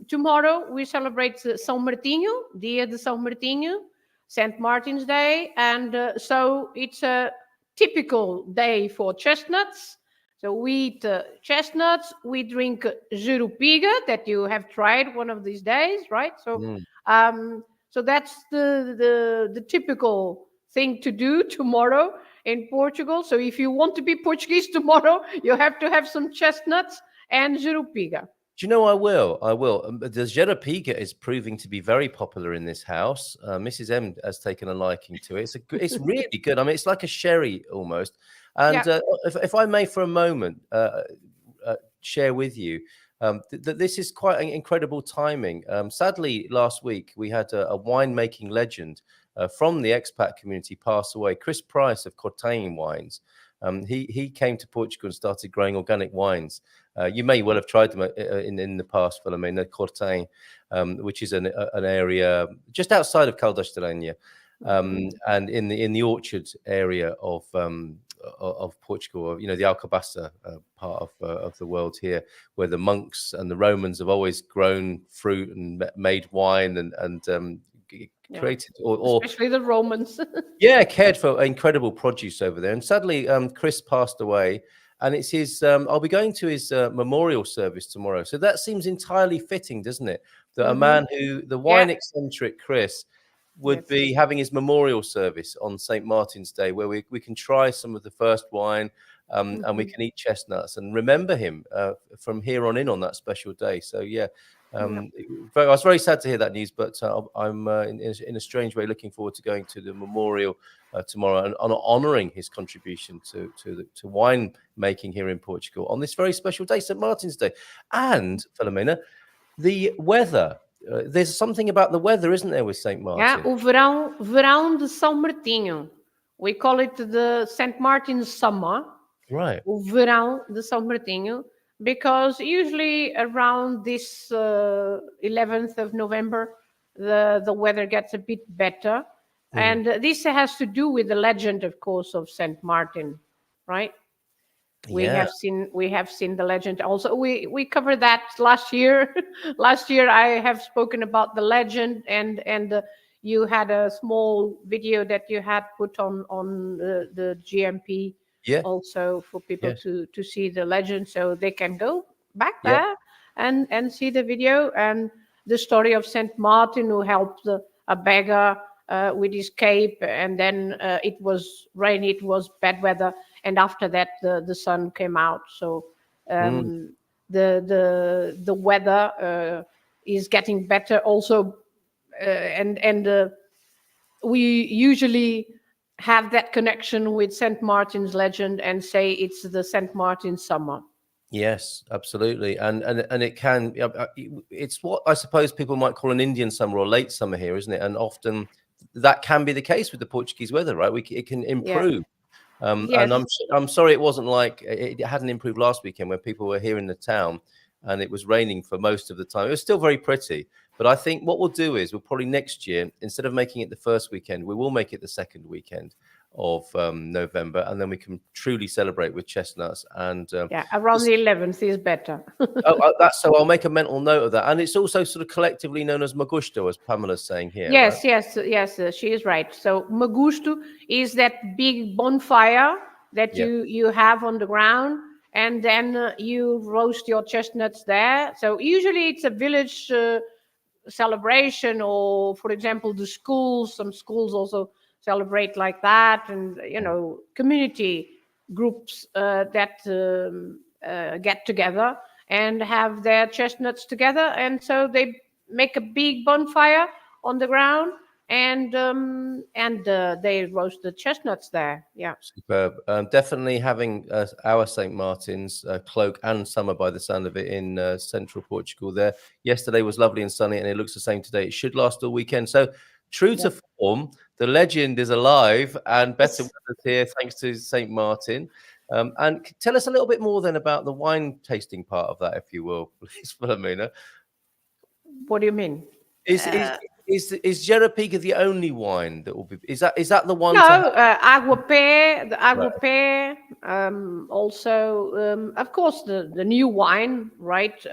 tomorrow we celebrate São Martinho, Dia de São Martinho, St. Martin's Day, and so it's a typical day for chestnuts. So we eat chestnuts, we drink jurupiga that you have tried one of these days, right? So so that's the typical thing to do tomorrow in Portugal. So if you want to be Portuguese tomorrow, you have to have some chestnuts and jurupiga. Do you know I will? I will. The Jerapiga is proving to be very popular in this house. Mrs. M has taken a liking to it. It's really good. I mean, it's like a sherry almost. And Yeah. if I may, for a moment, share with you that this is quite an incredible timing. Sadly, last week we had a winemaking legend from the expat community pass away. Chris Price of Cortain Wines. He came to Portugal and started growing organic wines. You may well have tried them in the past, Filomena, Cortain, which is an area just outside of Caldas de Rainha, and in the orchard area of Portugal, the Alcobaça part of the world here, where the monks and the Romans have always grown fruit and made wine and created or especially the Romans. cared for incredible produce over there. And sadly, Chris passed away, and it's his. I'll be going to his memorial service tomorrow. So that seems entirely fitting, doesn't it? That a man who the wine eccentric Chris would be having his memorial service on St. Martin's Day, where we can try some of the first wine and we can eat chestnuts and remember him from here on in on that special day. So I was very sad to hear that news, but I'm in a strange way looking forward to going to the memorial tomorrow and honouring his contribution to wine making here in Portugal on this very special day, St. Martin's Day. And Filomena, the weather. There's something about the weather, isn't there, with St. Martin? Yeah, o verão de São Martinho. We call it the St. Martin's summer. Right. O verão de São Martinho, because usually around this 11th of November, the weather gets a bit better. And this has to do with the legend, of course, of St. Martin, right? We have seen the legend. Also, we covered that last year. Last year, I have spoken about the legend, and you had a small video that you had put on the GMP, also for people to see the legend, so they can go back there and see the video and the story of Saint Martin, who helped a beggar with his cape, and then it was rainy, it was bad weather. And after that, the sun came out. So the weather is getting better also, and we usually have that connection with Saint Martin's legend and say it's the Saint Martin summer. Yes, absolutely, and it can. It's what I suppose people might call an Indian summer or late summer here, isn't it? And often that can be the case with the Portuguese weather, right? It can improve. And I'm sorry it wasn't like it hadn't improved last weekend when people were here in the town and it was raining for most of the time. It was still very pretty, but I think what we'll do is we'll probably next year, instead of making it the first weekend, we will make it the second weekend of November, and then we can truly celebrate with chestnuts. And around the 11th is better. So I'll make a mental note of that. And it's also sort of collectively known as Magusto, as Pamela's saying here. Yes, right? yes, she is right. So Magusto is that big bonfire that you have on the ground, and then you roast your chestnuts there. So usually it's a village celebration, or for example, some schools also celebrate like that, and community groups that get together and have their chestnuts together, and so they make a big bonfire on the ground, and they roast the chestnuts there. Superb. Definitely having our St. Martin's cloak and summer by the sound of it in central Portugal there. Yesterday was lovely and sunny, and it looks the same today. It should last all weekend. So true to form, the legend is alive and better weather here thanks to St. Martin. And tell us a little bit more then about the wine tasting part of that, if you will, please, Filomena. What do you mean? Is Jerapiga the only wine that will be? Is that the one? No, Aguapé, the Aguapé. Also, of course, the new wine, right?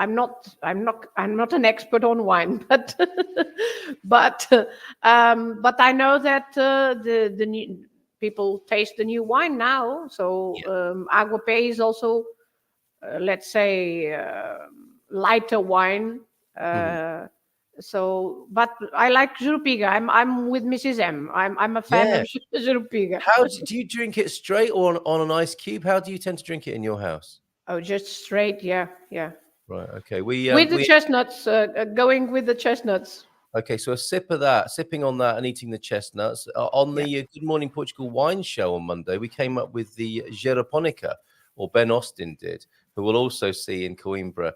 I'm not an expert on wine, but I know that the new people taste the new wine now. So Aguapé is also, let's say, lighter wine. So, but I like Jurupiga. I'm with Mrs. M. I'm a fan of Jurupiga. How do you drink it straight or on an ice cube? How do you tend to drink it in your house? Oh, just straight. Yeah. Right. Okay. With the chestnuts, going with the chestnuts. Okay, so a sip of that, sipping on that and eating the chestnuts. On the Good Morning Portugal wine show on Monday, we came up with the Japonica, or Ben Austin did, who we'll also see in Coimbra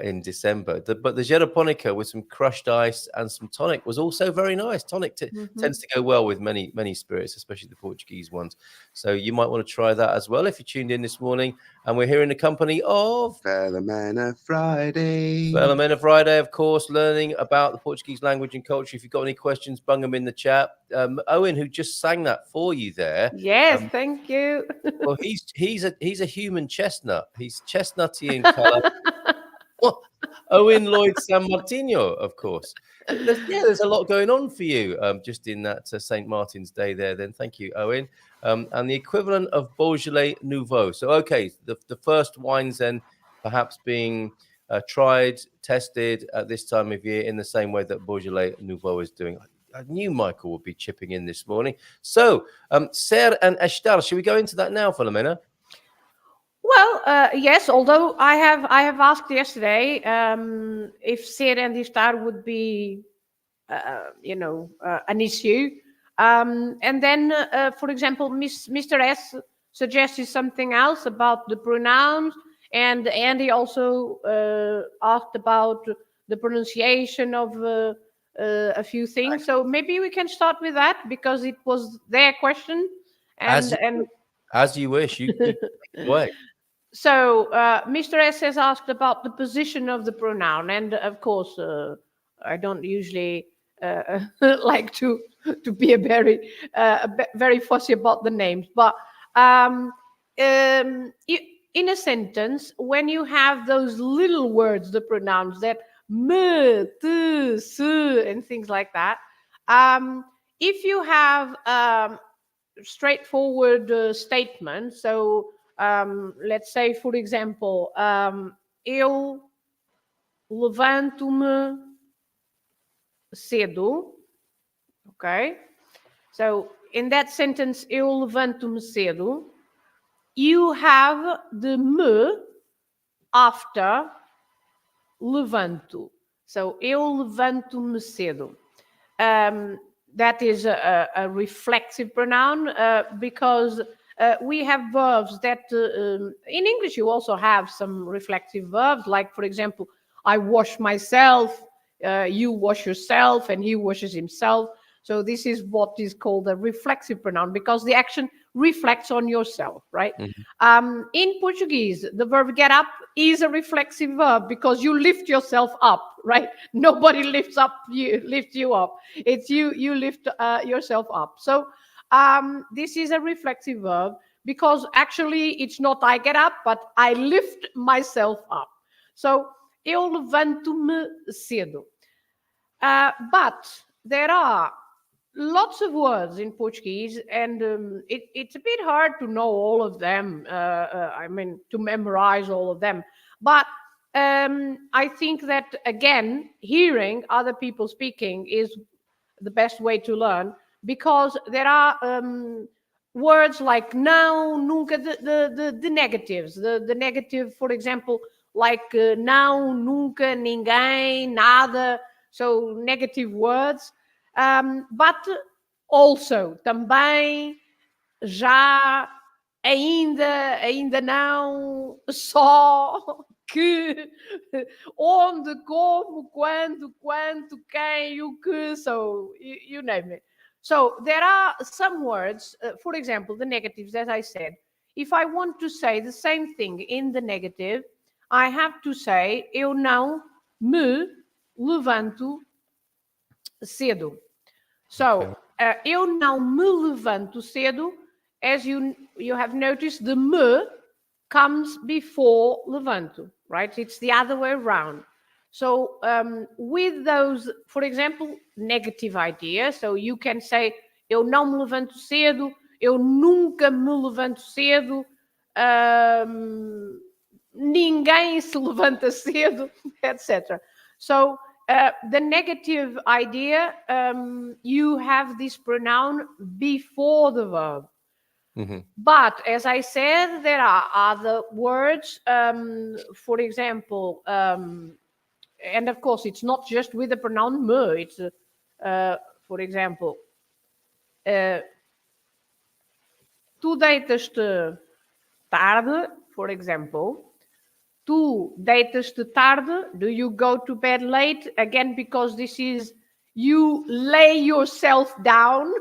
in December. But the Japonica with some crushed ice and some tonic was also very nice. Tonic tends to go well with many spirits, especially the Portuguese ones. So you might want to try that as well if you tuned in this morning. And we're here in the company of Filomena Friday. Filomena Friday, of course, learning about the Portuguese language and culture. If you've got any questions, bung them in the chat. Owen, who just sang that for you there. Yes, thank you. Well, he's a human chestnut. He's chestnutty in color. Owen Lloyd San Martino, of course. There's a lot going on for you just in that St. Martin's Day there. Then thank you, Owen. And the equivalent of Beaujolais Nouveau. So, okay, the first wines then perhaps being tried, tested at this time of year in the same way that Beaujolais Nouveau is doing. I knew Michael would be chipping in this morning. So, ser and estar, should we go into that now, Filomena? Well, yes. Although I have asked yesterday if ser and estar would be, an issue, and then, for example, Mr. S suggested something else about the pronouns, and Andy also asked about the pronunciation of a few things. So maybe we can start with that because it was their question. As you wish, you away. So Mr. S has asked about the position of the pronoun, and of course, I don't usually like to be very fussy about the names, but in a sentence, when you have those little words, the pronouns that me, te, se, and things like that, if you have straightforward statements, so let's say, for example, eu levanto-me cedo. Okay? So, in that sentence, eu levanto-me cedo, you have the me after levanto. So, eu levanto-me cedo. That is a reflexive pronoun because we have verbs that in English you also have some reflexive verbs, like, for example, I wash myself, you wash yourself, and he washes himself. So this is what is called a reflexive pronoun because the action reflects on yourself, right? Mm-hmm. In Portuguese, the verb get up is a reflexive verb because you lift yourself up, right? Nobody lifts you up. It's you lift yourself up. So this is a reflexive verb because actually it's not I get up, but I lift myself up. So, eu levanto-me cedo. But there are lots of words in Portuguese, and it's a bit hard to know all of them. To memorize all of them. But I think that, again, hearing other people speaking is the best way to learn. Because there are words like não, nunca, the negatives. The negative, for example, like não, nunca, ninguém, nada. So negative words. But also, também, já, ainda não, só, que, onde, como, quando, quanto, quem, o que. So you name it. So there are some words, for example, the negatives, as I said. If I want to say the same thing in the negative, I have to say, eu não me levanto cedo. So, eu não me levanto cedo, as you have noticed, the me comes before levanto, right? It's the other way around. So with those, for example, negative ideas, so you can say, eu não me levanto cedo, eu nunca me levanto cedo, ninguém se levanta cedo, etc. So the negative idea, you have this pronoun before the verb. But as I said, there are other words, for example, and of course it's not just with the pronoun me, it's for example, tu deitas-te tarde, for example. Tu deitas-te tarde, do you go to bed late? Again, because this is you lay yourself down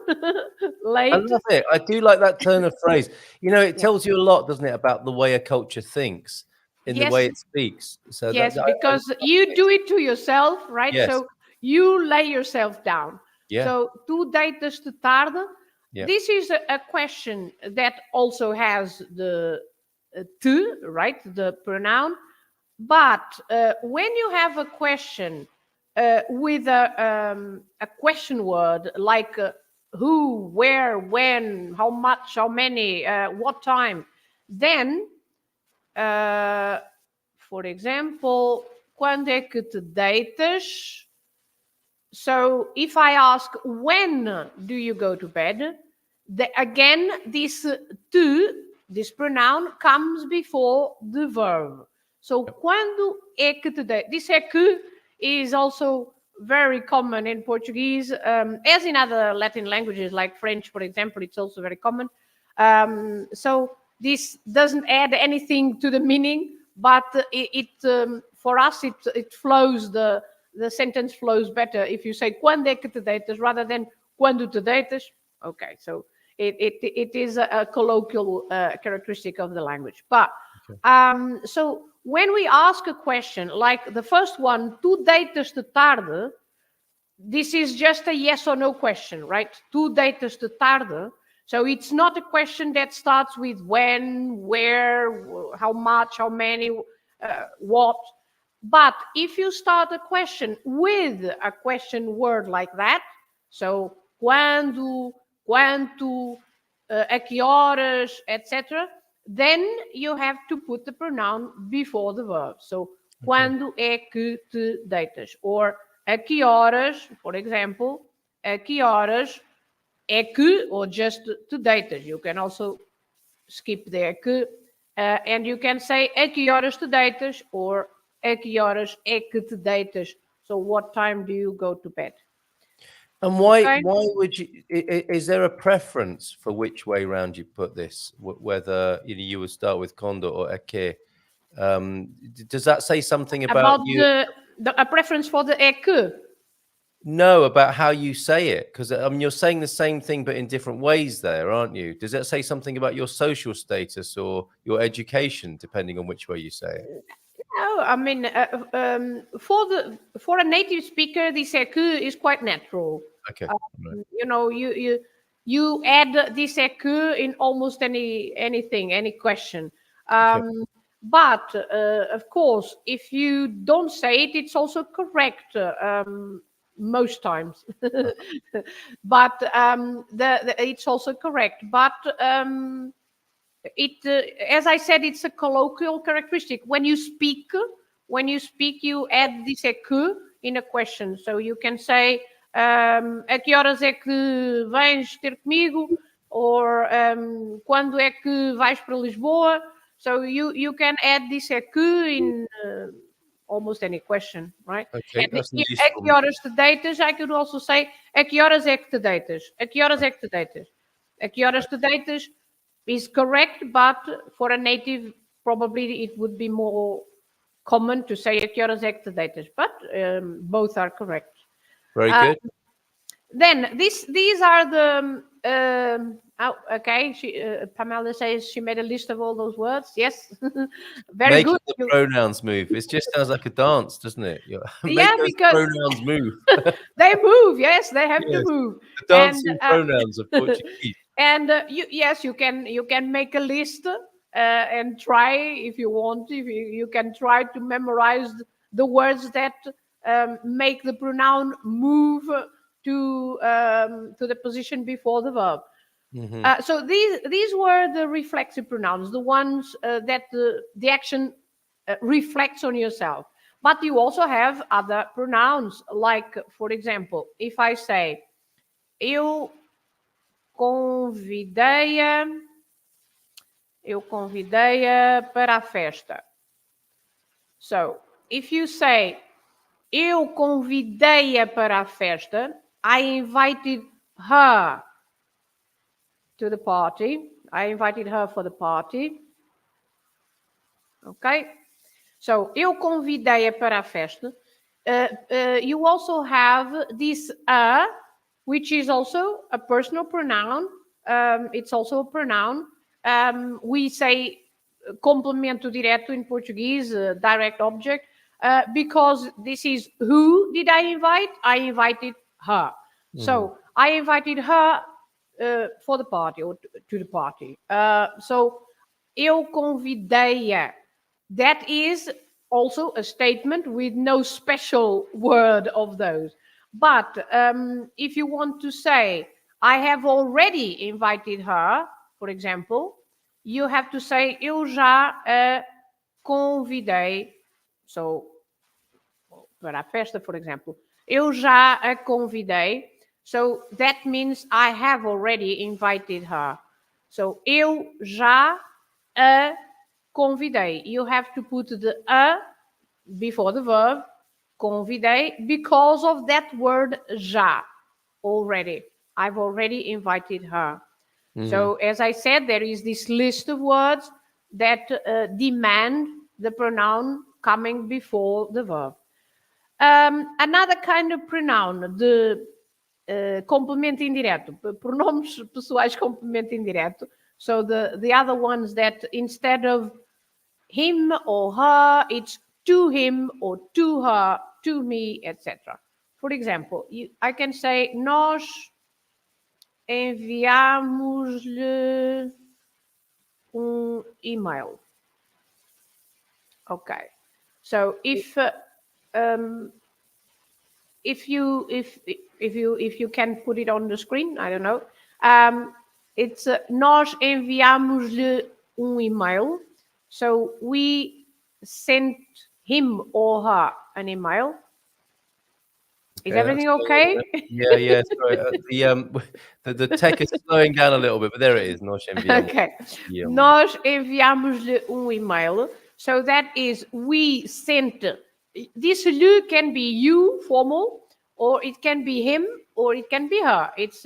late. I love it. I do like that turn of phrase. You know, it tells you a lot, doesn't it, about the way a culture thinks in the way it speaks. So yes, because you do it to yourself, right? Yes. So you lay yourself down. Yeah. So tu deitas-te tarde. Yeah. This is a question that also has the te, right? The pronoun. But when you have a question with a question word like who, where, when, how much, how many, what time, then, for example, quando é que te deitas? So if I ask when do you go to bed, again this te, this pronoun comes before the verb. So quando é que te deitas? This é que is also very common in Portuguese, as in other Latin languages like French, for example. It's also very common. So this doesn't add anything to the meaning, but for us it flows. The sentence flows better if you say quando é que te deitas rather than quando te deitas. Okay, so it is a colloquial characteristic of the language. But so when we ask a question like the first one, tu deitas-te tarde, this is just a yes or no question, right? Tu deitas-te tarde. So it's not a question that starts with when, where, how much, how many, what. But if you start a question with a question word like that, so quando, quanto, a que horas, etc., then you have to put the pronoun before the verb. So, quando é que te deitas? Or, a que horas, for example, a que horas é que, or just te deitas. You can also skip the é que, and you can say a que horas te deitas, or a que horas é que te deitas? So, what time do you go to bed? And why would you? Is there a preference for which way round you put this? Whether you would start with quando or que? Does that say something about you? A preference for the é que? No, about how you say it, because you're saying the same thing but in different ways there, aren't you? Does that say something about your social status or your education, depending on which way you say it? No, I mean, for a native speaker, this é que is quite natural. Okay. You know, you add this é que in almost anything, any question. But of course, if you don't say it, it's also correct most times. But it's also correct. But as I said, it's a colloquial characteristic. When you speak, you add this é que in a question. So you can say, a que horas é que vens ter comigo? Or quando é que vais para Lisboa? So you can add this é que in almost any question, right? Okay, and a que horas te deitas? I could also say, a que horas é que te deitas? A que horas é que te deitas? A que horas te deitas is correct, but for a native, probably it would be more common to say a que horas é que te deitas. But both are correct. Very good. Then these are the okay. Pamela says she made a list of all those words. Yes, very Making good. The pronouns move. It just sounds like a dance, doesn't it? Yeah, because pronouns move. They move. Yes, they have to move. The dancing pronouns of Portuguese. And you can make a list and try if you want. If you can try to memorize the words that make the pronoun move to the position before the verb. So these were the reflexive pronouns, the ones that the action reflects on yourself. But you also have other pronouns, like, for example, if I say, eu convidei-a para a festa. So, if you say, eu convidei-a para a festa, I invited her to the party. I invited her for the party. Okay? So, eu convidei-a para a festa. You also have this which is also a personal pronoun. It's also a pronoun. We say complemento direto in Portuguese, direct object, because this is who did I invite? I invited her. So I invited her for the party or to the party. So eu convidei-a. That is also a statement with no special word of those. But if you want to say, I have already invited her, for example, you have to say, eu já a convidei. So, para a festa, for example, eu já a convidei. So, that means I have already invited her. So, eu já a convidei. You have to put the a before the verb, convidei, because of that word já, already. I've already invited her. So, as I said, there is this list of words that demand the pronoun coming before the verb. Another kind of pronoun, the complemento indireto, pronomes pessoais complemento indireto. So, the other ones that instead of him or her, it's to him or to her, to me, etc. For example, I can say, nós enviamos-lhe email. Okay. So if you can put it on the screen, I don't know. It's nós enviamos-lhe email. So we sent him or her an email. Is everything okay? Yeah. Sorry. The tech is slowing down a little bit, but there it is. Nós enviamos. Okay. Nós enviamos-lhe email. So that is, we sent. This lhe can be you, formal, or it can be him, or it can be her. It's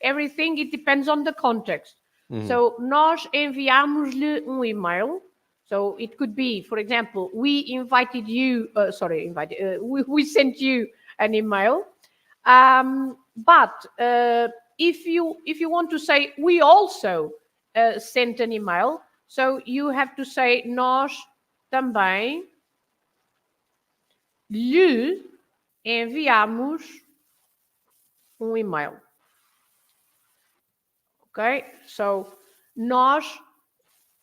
everything. It depends on the context. So nós enviamos-lhe email. So it could be, for example, we invited you. We sent you an email. But if you want to say we also sent an email, so you have to say nós também lhe enviamos email. Okay, so nós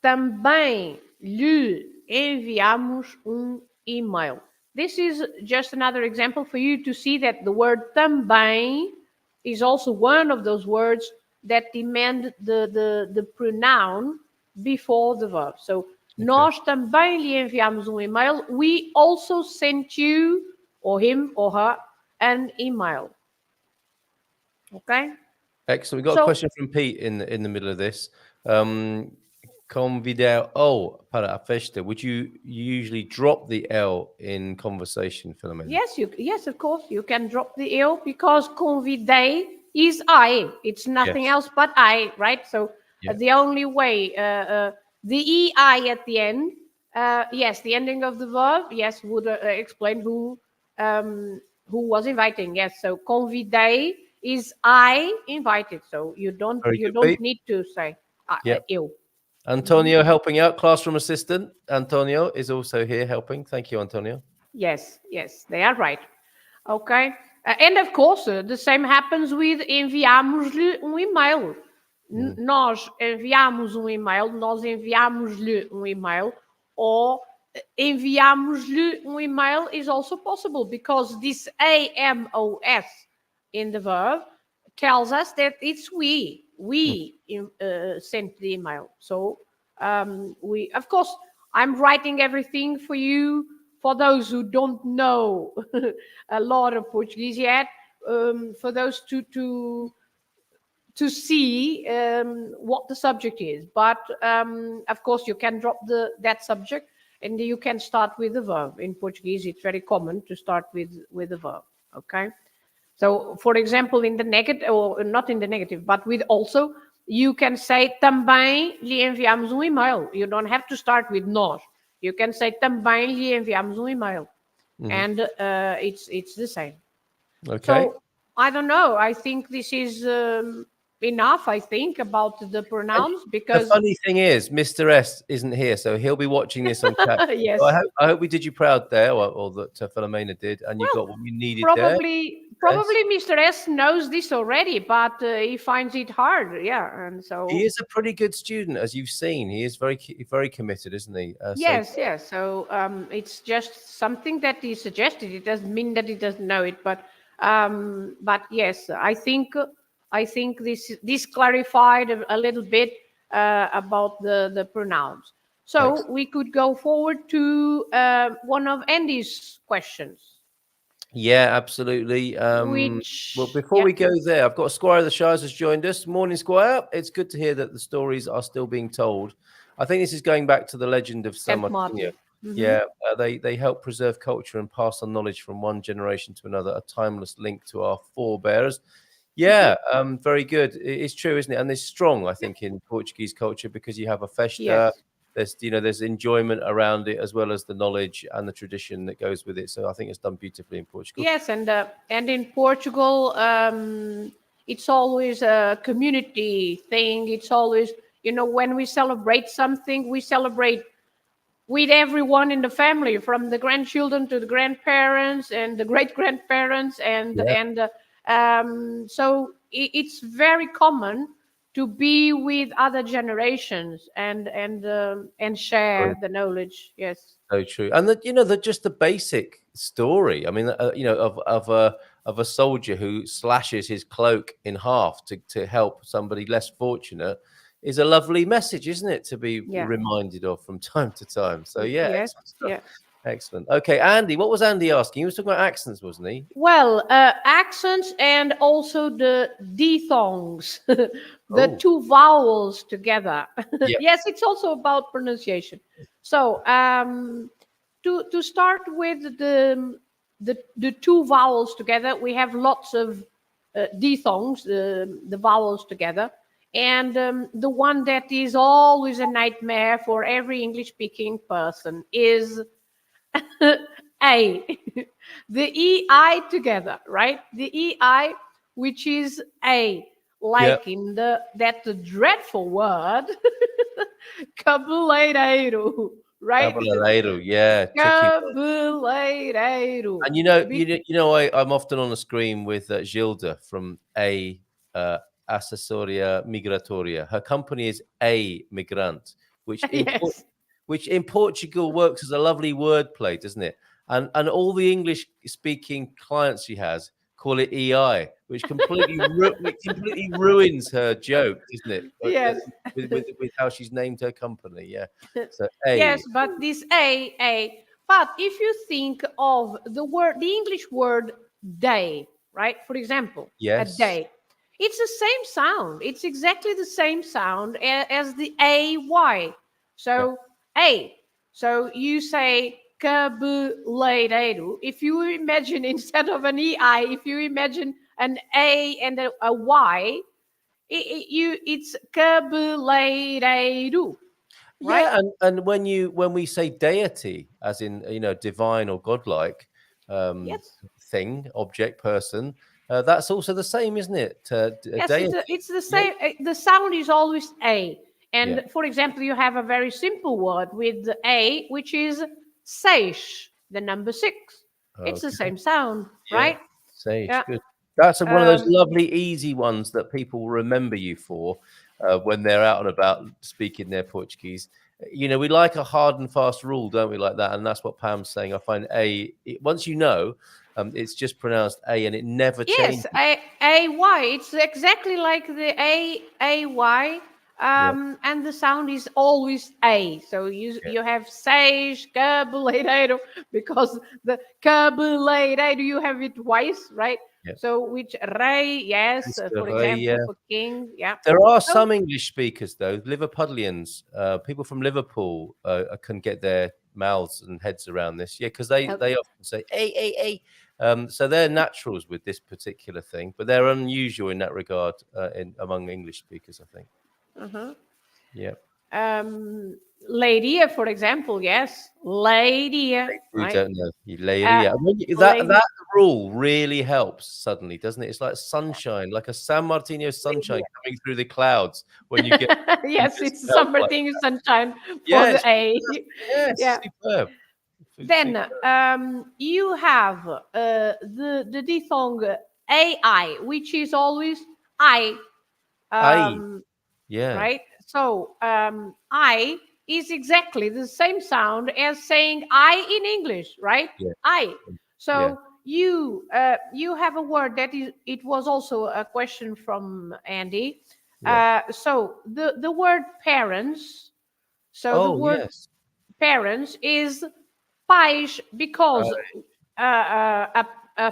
também lhe enviamos email. This is just another example for you to see that the word também is also one of those words that demand the pronoun before the verb. So, nós também lhe enviamos email. We also sent you, or him or her, an email. Okay? Excellent. We've got a question from Pete in the middle of this. Convidar para a festa. Would you usually drop the L in conversation, Filomena? Yes, of course. You can drop the L because convidei is I. It's nothing else but I, right? So the only way, the EI at the end, the ending of the verb, would explain who was inviting. Yes, so convidei is I invited. So you don't need to say eu. Antonio helping out, classroom assistant. Antonio is also here helping. Thank you, Antonio. Yes, they are right. Okay. And of course, the same happens with enviamos-lhe email. Nós enviamos email, nós enviamos-lhe email, or enviamos-lhe email is also possible because this AMOS in the verb tells us that it's we sent the email. So we, of course, I'm writing everything for you for those who don't know a lot of Portuguese yet, for those to see what the subject is. But of course, you can drop that subject and you can start with the verb. In Portuguese, it's very common to start with the verb. Okay. So, for example, in the negative, or not in the negative, but with also, you can say também lhe enviamos e-mail. You don't have to start with nós. You can say também lhe enviamos e-mail. And it's the same. Okay. So, I don't know. I think this is enough, I think, about the pronouns, because the funny thing is, Mr. S isn't here, so he'll be watching this on chat. yes. So I hope we did you proud there, or that Filomena did, and you got what you needed probably there. Mr. S knows this already, but he finds it hard. Yeah, and so he is a pretty good student, as you've seen. He is very committed, isn't he? Yes. So it's just something that he suggested. It doesn't mean that he doesn't know it, but yes, I think this clarified a little bit about the pronouns. So Excellent. we could go forward to one of Andy's questions. Yeah, absolutely. Well, before we go there, I've got Squire of the Shires has joined us. Morning, Squire. It's good to hear that the stories are still being told. I think this is going back to the legend of San Martin. Yeah, they help preserve culture and pass on knowledge from one generation to another, a timeless link to our forebears. Yeah, very good. It's true, isn't it? And it's strong, I think, in Portuguese culture, because you have a festa. Yes. There's enjoyment around it, as well as the knowledge and the tradition that goes with it. So I think it's done beautifully in Portugal. Yes, and in Portugal, it's always a community thing. It's always, when we celebrate something, we celebrate with everyone in the family, from the grandchildren to the grandparents and the great-grandparents, so it's very common to be with other generations and share the knowledge. Yes, so true. And just the basic story. I mean, of a soldier who slashes his cloak in half to help somebody less fortunate is a lovely message, isn't it, to be reminded of from time to time. So yes. Excellent. Okay, Andy, what was Andy asking? He was talking about accents, wasn't he? Well, accents and also the diphthongs, the two vowels together. Yep. Yes, it's also about pronunciation. So to start with the two vowels together, we have lots of diphthongs, the vowels together. And the one that is always a nightmare for every English-speaking person is A, the EI together, right? The EI, which is A, like in that dreadful word, cabeleireiro, right? Cabeleireiro, yeah. Cabeleireiro. And I'm often on the screen with Gilda from A, Assessoria Migratoria. Her company is A Migrant, which in Portugal works as a lovely wordplay, doesn't it? And all the English-speaking clients she has call it EI, which completely ruins her joke, isn't it? Yes. With how she's named her company, yeah. So A. Yes, but this A. But if you think of the English word day, right? For example, a day. It's the same sound. It's exactly the same sound as the AY. So A. So you say cabeleireiro. If you imagine, instead of an EI, if you imagine an A and a Y, it's cabeleireiro. Right? Yeah, and when we say deity, as in divine or godlike thing, object, person, that's also the same, isn't it? Yes, it's the same. The sound is always A. And for example, you have a very simple word with the A, which is seis, the number 6. It's the same sound, right? Seis, good. That's one of those lovely, easy ones that people remember you for when they're out and about speaking their Portuguese. We like a hard and fast rule, don't we, like that? And that's what Pam's saying. I find once you know, it's just pronounced A, and it never changes. Yes, AY. It's exactly like the AY And the sound is always A. So you have seis, cabeleireiro, because the cabeleireiro, you have it twice, right? So which rei, yes, for example, for king, There are some English speakers, though, Liverpudlians, people from Liverpool can get their mouths and heads around this. Yeah, because they often say, A. So they're naturals with this particular thing, but they're unusual in that regard among English speakers, I think. Yeah. Lady, for example, yes, lady. We right? don't know. That rule really helps suddenly, doesn't it? It's like sunshine, like a San Martino sunshine coming through the clouds when you get. Yes, it's San Martino sunshine for the A. Yes, superb. Then you have the diphthong AI, which is always I. Right? So I is exactly the same sound as saying I in English, right? I. So you have a word that it was also a question from Andy. So the word parents. So the word parents is pais, because a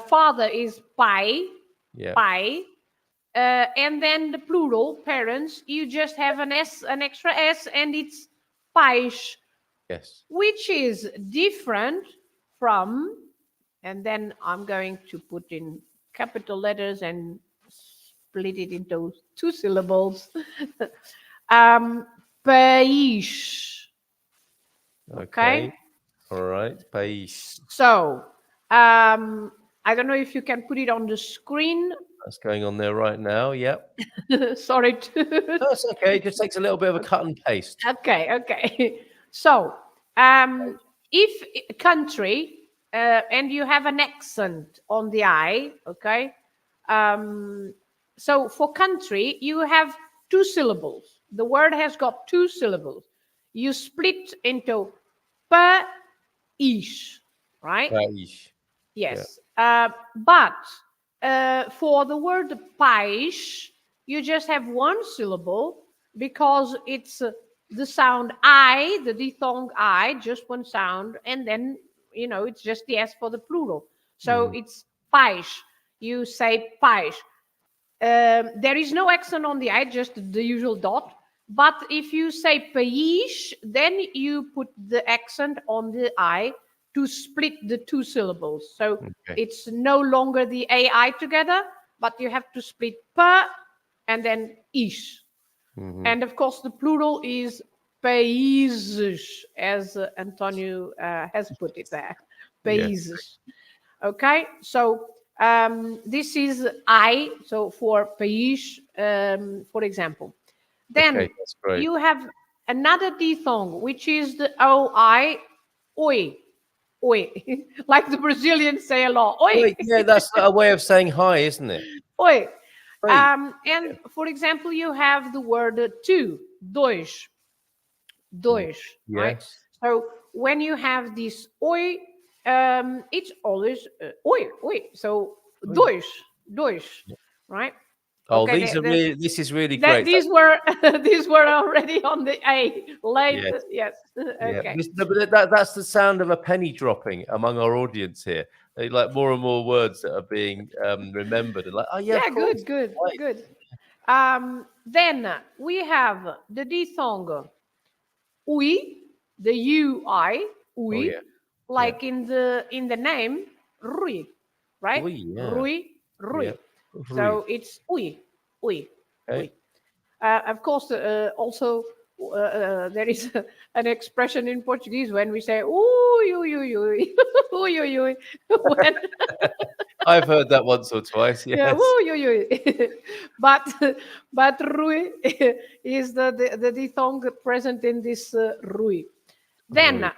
father is pai, pai. And then the plural parents, you just have an extra S, and it's pais. Yes. Which is different from, and then I'm going to put in capital letters and split it into 2 syllables. País. Okay. All right. País. So I don't know if you can put it on the screen. That's going on there right now. Yep. Sorry. That's okay. It just takes a little bit of a cut and paste. Okay. So if country and you have an accent on the I, okay. So for country, you have 2 syllables. The word has got 2 syllables. You split into país, right? País. Yes. But for the word país, you just have 1 syllable, because it's the sound I, the diphthong I, just 1 sound, and then, it's just the S for the plural. So it's pais. You say pais. There is no accent on the I, just the usual dot. But if you say país, then you put the accent on the I to split the 2 syllables. So it's no longer the AI together, but you have to split pa and then ish. And of course, the plural is países, as Antonio has put it there. Países. Okay, so this is I, so for país, for example. Then you have another diphthong, which is the OI, oi. Oi. Like the Brazilians say a lot. Oi. Yeah, that's a way of saying hi, isn't it? Oi. And for example, you have the word two, dois. Dois, right? So when you have this oi, it's always oi. So dois, right? Oh, this is really great. These were already on the A late. Yes. Okay. But that's the sound of a penny dropping among our audience here. Like more and more words that are being remembered, and like, oh yeah, good. Then we have the diphthong ui, the ui, ui, like in the name Rui, right? Rui. So it's ui. Of course, also there is an expression in Portuguese when we say "ui." I've heard that once or twice. Yes. Yeah, but Rui is the diphthong present in this Rui. Then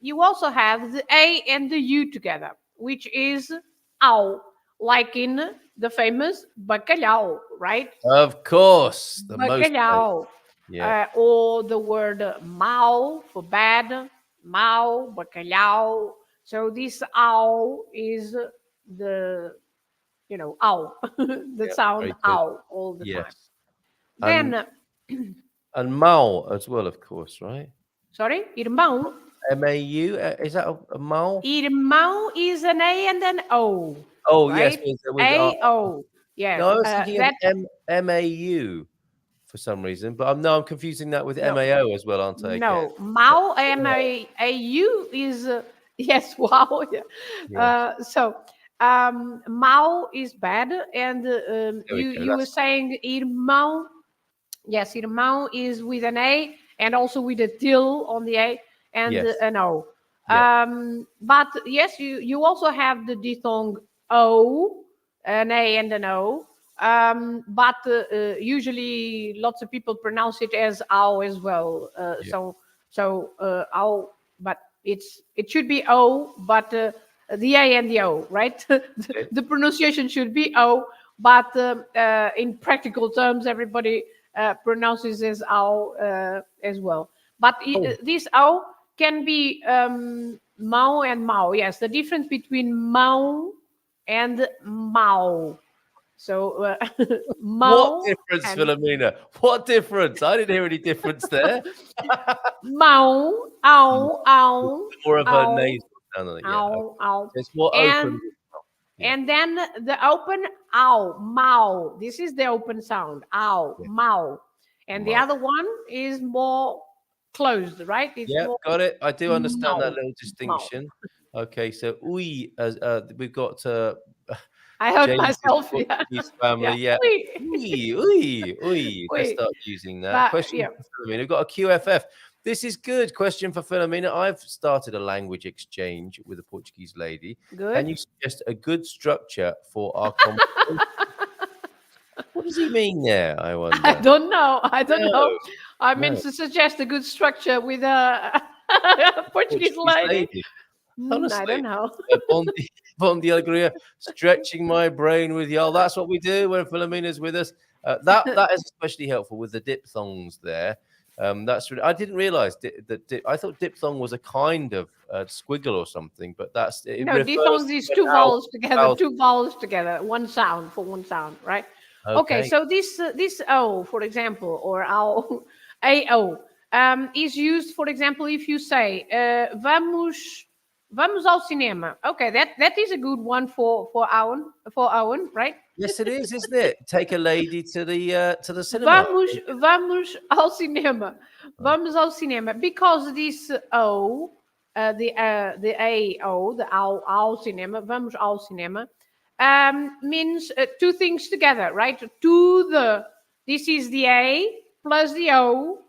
you also have the A and the U together, which is au, like in the famous bacalhau, right? Of course, the bacalhau. Most. Or the word mau for bad, mau, bacalhau. So this au is the, au, the sound au all the time. Then And Mao as well, of course, right? Sorry, irmão. M-A-U, is that a Mao? Irmão is an A and an O. Oh, yes, right? with A-O. Yes. no, I was thinking that, of M-A-U for some reason, but I'm confusing that with No. M-A-O as well, aren't I? no, Again? Mao, M-A-U is, yes, wow. Yeah. Yes. So, Mao is bad. And There we go, you were that's saying irmão. Yes, irmão is with an A and also with a till on the A and Yes. an O. Yeah. But yes, you also have the diphthong O, an A and an O. But usually lots of people pronounce it as "ow" as well. Yeah. So "ow," but it should be "o," but the A and the O, right? The pronunciation should be "o," but in practical terms, everybody pronounces as "ow" as well. But this "o" can be "mão" and "mau." Yes, the difference between "mão" and "mau." So, what difference, Filomena? What difference? I didn't hear any difference there. Mão, ow, ow. More of ow, a nasal sound. Ow, ow. It's more open. And then the open ow, mau. This is the open sound. Ow, mau. And the other one is more closed, right? It's Yeah, more got it. I do understand that mau, little distinction. Okay, so we've got I heard James' myself. Portuguese family. Yeah. Let's start using that. But, Question for Filomena. We've got a QFF. This is good. Question for Filomena. I've started a language exchange with a Portuguese lady. Good. Can you suggest a good structure for our conversation? What does he mean there, I wonder? I don't know. I meant to suggest a good structure with a Portuguese lady. Honestly, I don't know. Bon dia alegria, stretching my brain with y'all. That's what we do when Filomena's with us. That is especially helpful with the diphthongs there. I didn't realize that I thought diphthong was a kind of squiggle or something, but that's it. No, diphthongs is two vowels together, one sound for one sound, right? Okay, so this O, for example, or ao, is used, for example, if you say vamos ao cinema. Okay, that is a good one for Owen, right? Yes, it is, isn't it? Take a lady to the cinema. Vamos ao cinema. Vamos ao cinema. Because this O, the A-O, the ao cinema, vamos ao cinema, means two things together, right? This is the A plus the O,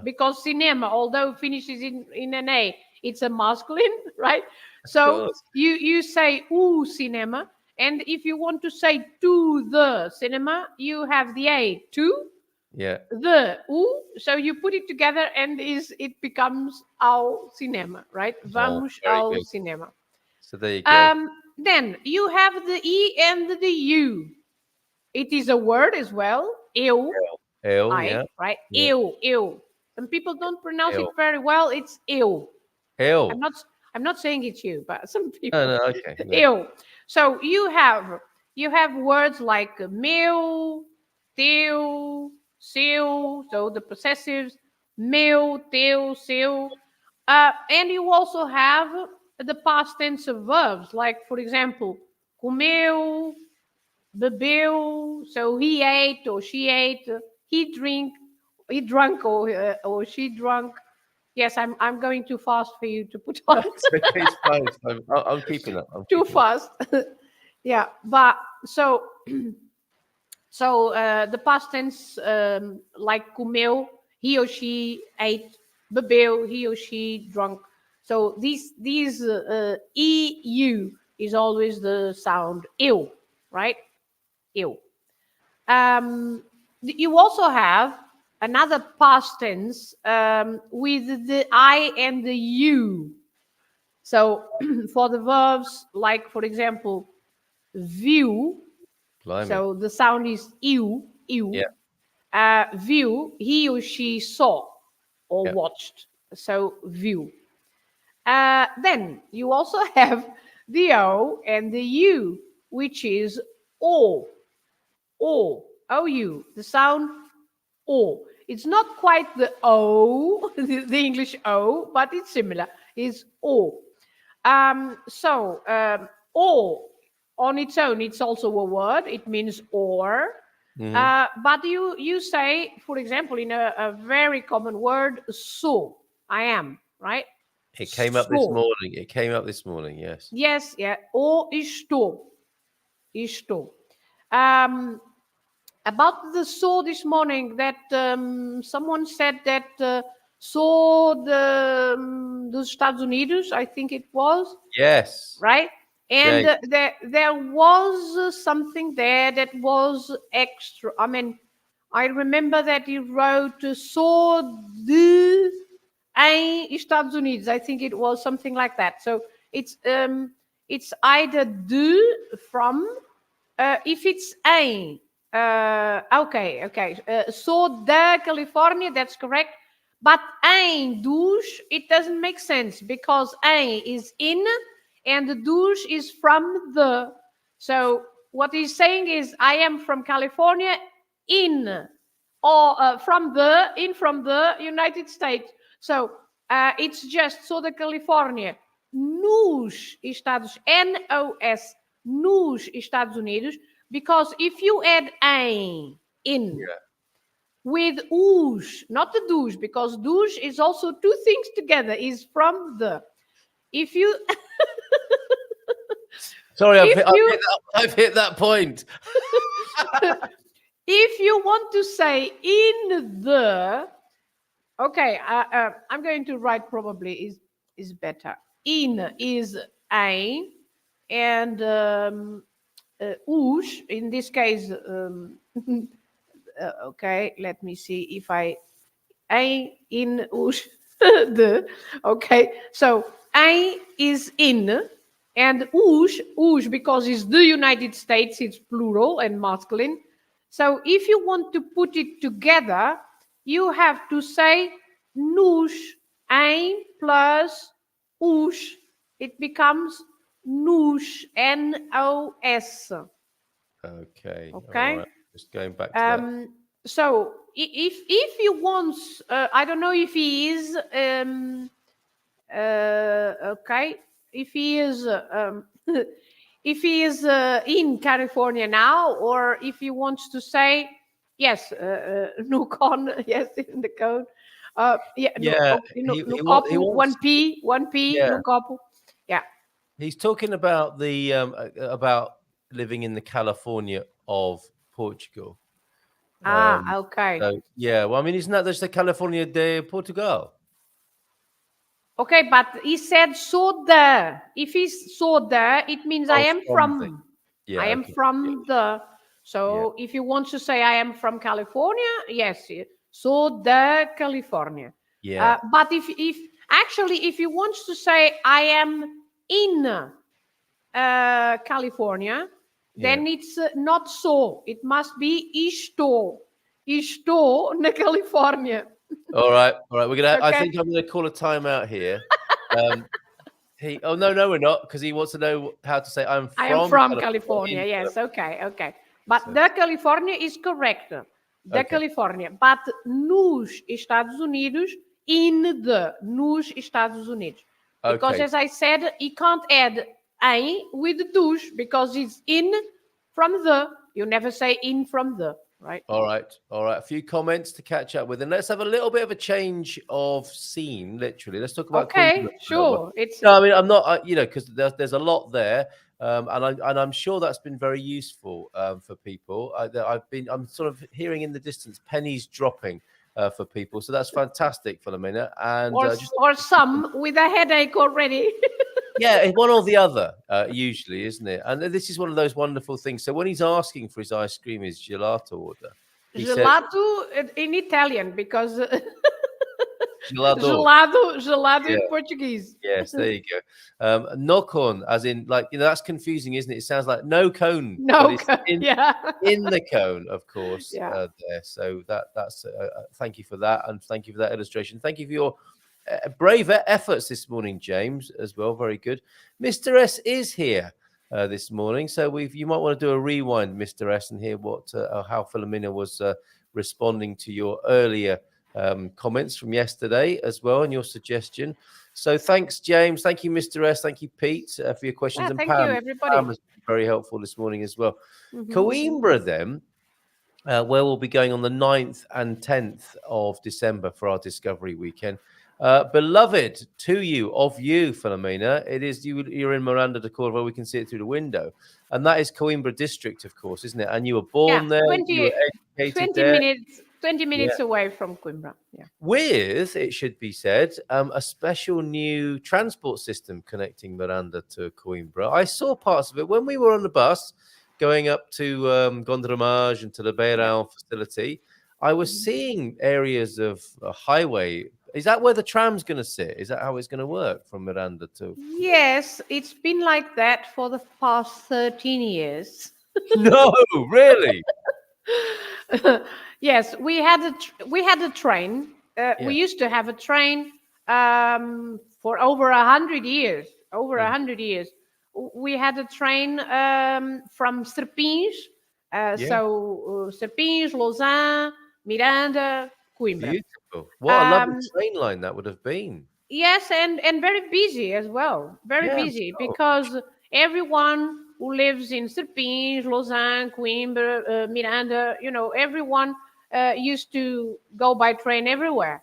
because cinema, although finishes in an A, it's a masculine, right? So you say o cinema, and if you want to say to the cinema, you have the A to the o, so you put it together and it becomes ao cinema, right? Vamos ao cinema. So there you go. Then you have the E and the U. It is a word as well. Eu. Right? Yeah. Eu. Some people don't pronounce it very well. It's eu. I'm not saying it's you, but some people. No, okay. Eu. So you have words like meu, teu, seu. So the possessives, meu, teu, seu, and you also have the past tense of verbs, like, for example, comeu, bebeu. So he ate or she ate. He drunk or she drunk. Yes, I'm going too fast for you to put on. It's fine. I'm keeping up. Too fast. Yeah, but so the past tense, like comeu, he or she ate, bebeu, he or she drunk. So these EU is always the sound eu, right? Eu. You also have another past tense with the I and the U. So for the verbs, like, for example, view. Blimey. So the sound is eu. Yeah. View, he or she saw or watched. So view. Then you also have the O and the U, which is O. O-U, the sound O. It's not quite the O, the English O, but it's similar. It's O. O on its own, it's also a word. It means or. But you say, for example, in a very common word, sou, I am, right? It came up this morning. Yes. Yes, yeah. Ou estou. Estou. About the sou this morning, that someone said that sou dos Estados Unidos, I think it was. Yes. Right? And James. there was something there that was extra. I mean, I remember that he wrote sou em Estados Unidos. I think it was something like that. So it's either de from, if it's em. Okay. Sou da California, that's correct. But em dos, it doesn't make sense because em is in and the dos is from the. So what he's saying is, I am from California in, or from the United States. So it's just sou da Califórnia nos Estados, N-O-S, nos Estados Unidos, because if you add em, in, with os, not the dos, because dos is also two things together, is from the. If you... Sorry, I've hit that point. If you want to say in the... Okay, I'm going to write probably is better. In is em, and os, in this case... okay, let me see if I... Em, in, os, de. Okay, so em is in, and os, because it's the United States, it's plural and masculine. So if you want to put it together, you have to say nos, em plus os. It becomes nos, N-O-S. Okay. Okay. All right. Just going back to that. So if you want, I don't know if he is okay. If he is if he is in California now, or if he wants to say yes, no con, yes, in the code. No copo, one P, no copo. Yeah. He's talking about the about living in the California of Portugal. Okay. So, well, I mean, isn't that just the California de Portugal? Okay, but he said so the. If he's so the, it means I am from. I am from the. So if you want to say I am from California, yes, so the California. Yeah. But if you want to say I am in California, then it's not so. It must be estou. Estou na California. All right. We're gonna. Okay. I think I'm gonna call a timeout here. No, we're not, because he wants to know how to say I am from California. Yes. Okay. But the California is correct. The California. But nos Estados Unidos, nos Estados Unidos. Because as I said, you can't add em with dos, because it's in from the. You never say in from the. Right. All right. A few comments to catch up with, and let's have a little bit of a change of scene. Literally, let's talk about. Okay, sure. I mean, I'm not, because there's a lot there, and I'm sure that's been very useful for people. I'm sort of hearing in the distance pennies dropping for people, so that's fantastic, Filomena. And or some with a headache already. Yeah, one or the other, usually, isn't it? And this is one of those wonderful things. So when he's asking for his ice cream, his gelato order. Gelato in Italian, because Gelado in Portuguese. Yes, there you go. No cone, as in, like, that's confusing, isn't it? It sounds like no cone. No cone, in the cone, of course. There. So that's thank you for that, and thank you for that illustration. Thank you for your brave efforts this morning, James, as well. Very good. Mr. S is here this morning, so you might want to do a rewind, Mr. S, and hear what how Filomena was responding to your earlier comments from yesterday as well, and your suggestion. So thanks, James. Thank you, Mr. S. Thank you, Pete, for your questions. And thank Pam, you, everybody. Pam has been very helpful this morning as well. Coimbra, then, where we'll be going on the 9th and 10th of December for our Discovery Weekend. Beloved to you, of you, Filomena, it is you're in Miranda de Córdoba. We can see it through the window, and that is Coimbra district, of course, isn't it? And you were born there, 20, you were educated 20 there. minutes 20 minutes away from Coimbra. Yeah. With, it should be said, a special new transport system connecting Miranda to Coimbra. I saw parts of it when we were on the bus going up to Gondomar and to the Beirão facility. I was seeing areas of a highway. Is that where the tram's going to sit? Is that how it's going to work from Miranda to? Yes, it's been like that for the past 13 years. No, really? Yes, we had a train. We used to have a train for over 100 years. Over 100 years, we had a train from Serpins. So Serpins, Lausanne, Miranda, Coimbra. Beautiful. What a lovely train line that would have been. Yes, and very busy as well. Very busy because everyone who lives in Serpins, Lausanne, Coimbra, Miranda, everyone used to go by train everywhere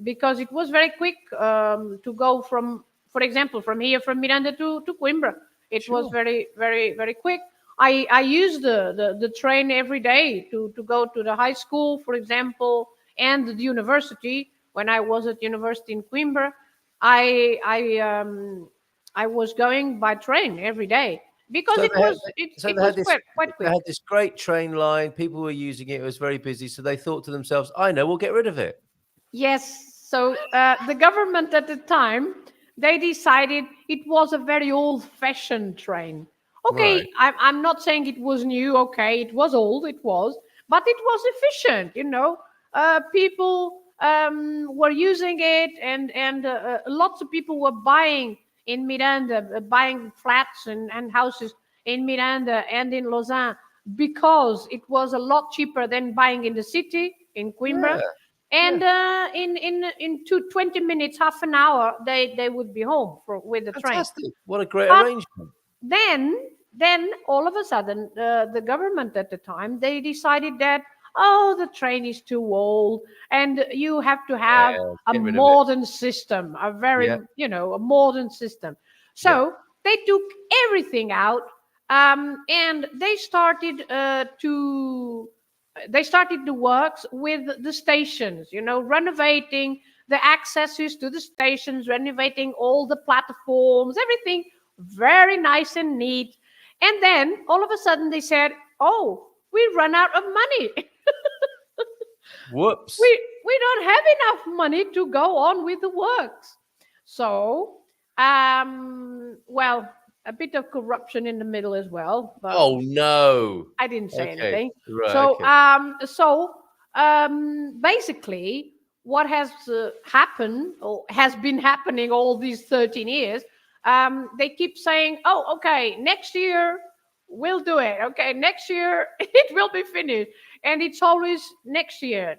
because it was very quick to go from, for example, from Miranda to Coimbra. It was very, very, very quick. I used the train every day to go to the high school, for example, and the university. When I was at university in Coimbra, I was going by train every day because it was quite quick. They had this great train line. People were using it. It was very busy. So they thought to themselves, I know, we'll get rid of it. Yes. So the government at the time, they decided it was a very old-fashioned train. Okay, right. I'm not saying it was new. Okay, it was old. It was, but it was efficient. People were using it, and lots of people were buying in Miranda, buying flats and houses in Miranda and in Lausanne because it was a lot cheaper than buying in the city in Coimbra. Yeah. And in 20 minutes, half an hour, they would be home with the Fantastic. train. What a great arrangement. Then all of a sudden, the government at the time, they decided that, the train is too old and you have to have a modern system, a very, a modern system. So they took everything out and they started the works with the stations, renovating the accesses to the stations, renovating all the platforms, everything very nice and neat. And then all of a sudden they said, we run out of money. Whoops. We don't have enough money to go on with the works. So, a bit of corruption in the middle as well. But oh, no. I didn't say anything. Right, so, basically, what has happened or has been happening all these 13 years, they keep saying, next year we'll do it. Okay, next year it will be finished. And it's always next year,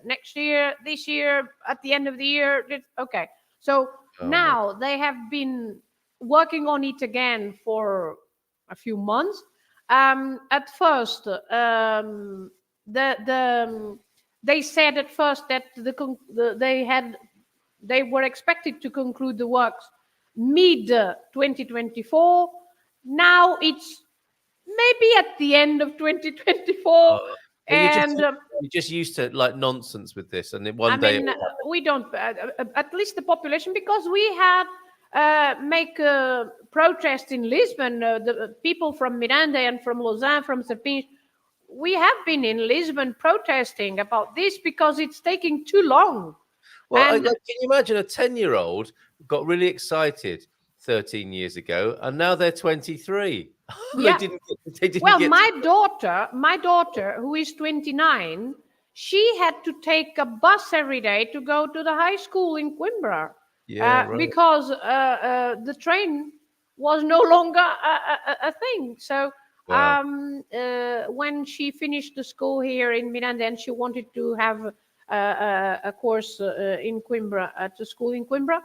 this year, at the end of the year. Okay, so now they have been working on it again for a few months. At first, they said at first that they were expected to conclude the works mid 2024. Now it's maybe at the end of 2024. And you're just used to like nonsense with this, and then we don't. At least the population, because we had make a protest in Lisbon. The people from Miranda and from Lausanne, from Serpins, we have been in Lisbon protesting about this because it's taking too long. Well, can you imagine a 10-year-old got really excited 13 years ago, and now they're 23? Yeah. They didn't my daughter, who is 29, she had to take a bus every day to go to the high school in Coimbra. Because the train was no longer a thing. So Wow. When she finished the school here in Miranda and she wanted to have a course in Coimbra, at the school in Coimbra,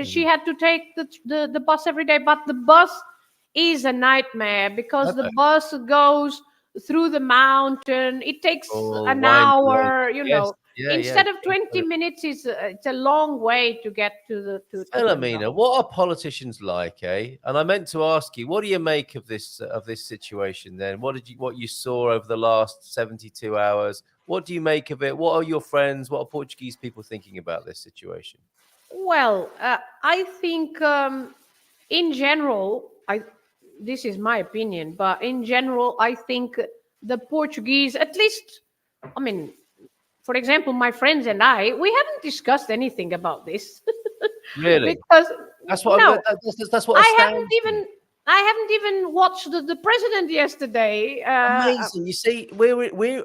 she had to take the bus every day. But the bus is a nightmare because the Okay. bus goes through the mountain. It takes Oh, an windy road. hour, Yes. Yeah. Instead of Keep 20 minutes, it's a long way to get to Coimbra. Filomena, what are politicians like, eh? And I meant to ask you, what do you make of this situation? Then, what you saw over the last 72 hours? What do you make of it? What are your friends? What are Portuguese people thinking about this situation? Well, I think in general, this is my opinion, but in general, I think the Portuguese, at least, I mean, for example, my friends and I, we haven't discussed anything about this Really? because That's what no, that's what I astounds me. I haven't even watched the president yesterday. Amazing. You see,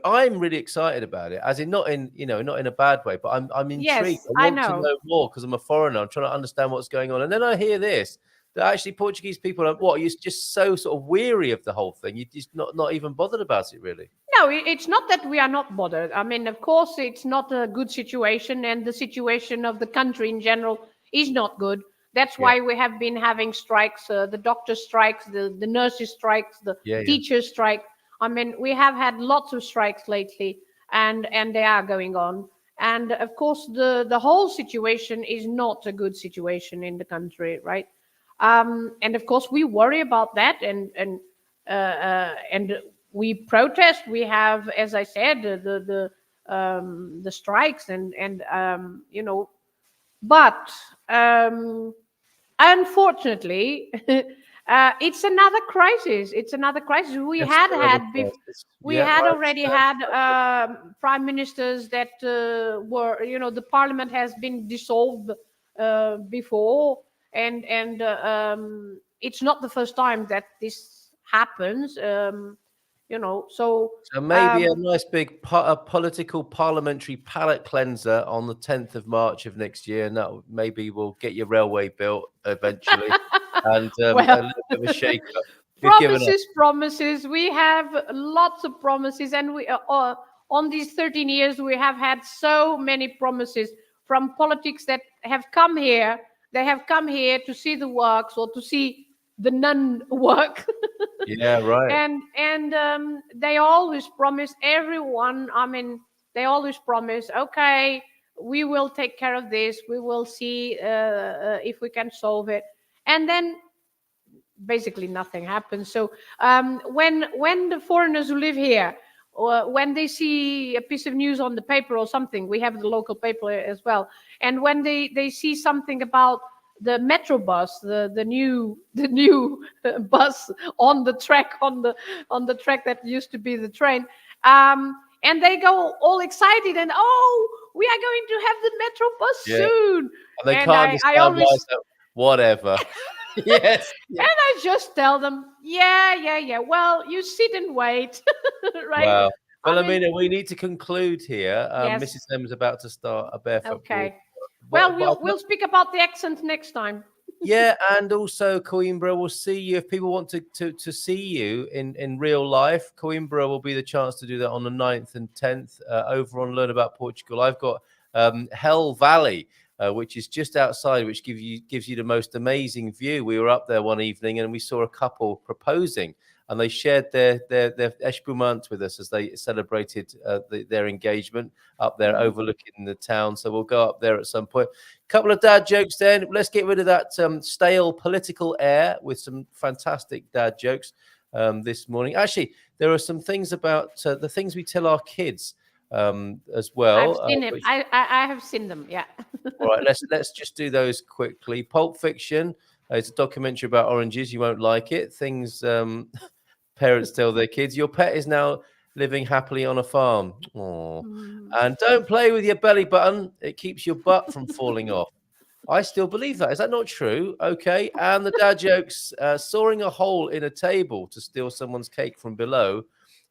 I'm really excited about it, as in not in not in a bad way, but I'm intrigued. Yes, I I want to know. know more because I'm a foreigner. I'm trying to understand what's going on, and then I hear this that actually Portuguese people are you're just so sort of weary of the whole thing. You're just not even bothered about it, really. No, it's not that we are not bothered. I mean, of course, it's not a good situation, and the situation of the country in general is not good. That's Yeah. why we have been having strikes, the doctor strikes, the nurses strikes, the Yeah. teachers strike. I mean, we have had lots of strikes lately, and they are going on. And of course, the whole situation is not a good situation in the country, right? And of course, we worry about that, and we protest. We have, as I said, the strikes, and but unfortunately, it's another crisis. It's another crisis. We Yes, had another had crisis. we Yeah, had I already understand. had prime ministers that were, the parliament has been dissolved before, and it's not the first time that this happens. So So maybe a nice big a political parliamentary palate cleanser on the 10th of March of next year, and that maybe will get your railway built eventually, and a well, little bit of a shake-up. You've given up. promises. We have lots of promises, and we on these 13 years we have had so many promises from politics that have come here. They have come here to see the works or to see the non-work. Yeah, right. and they always promise everyone. I mean, they always promise, okay, we will take care of this, we will see if we can solve it, and then basically nothing happens. So when the foreigners who live here, or when they see a piece of news on the paper or something, we have the local paper as well, and when they see something about the metro bus, the new bus on the track, on the track that used to be the train, and they go all excited, and we are going to have the metro bus Yeah. soon. And they And can't I understand always why. So whatever. Yes. and I just tell them, yeah. Well, you sit and wait, right? Wow. I mean, Filomena, we need to conclude here. yes. Mrs. M is about to start a barefoot walk. Okay. Well, But we'll speak about the accent next time. yeah, and also Coimbra will see you if people want to see you in real life. Coimbra will be the chance to do that on the 9th and 10th over on Learn About Portugal. I've got Hell Valley, which is just outside, which gives you the most amazing view. We were up there one evening and we saw a couple proposing, and they shared their espumante with us as they celebrated their engagement up there overlooking the town. So we'll go up there at some point. Couple of dad jokes then. Let's get rid of that stale political air with some fantastic dad jokes this morning. Actually, there are some things about the things we tell our kids as well. I've seen it. I have seen them. Yeah. All right, let's just do those quickly. Pulp Fiction. It's a documentary about oranges. You won't like it. Things parents tell their kids. Your pet is now living happily on a farm. Aww. And don't play with your belly button. It keeps your butt from falling off. I still believe that. Is that not true? Okay. And the dad jokes, sawing a hole in a table to steal someone's cake from below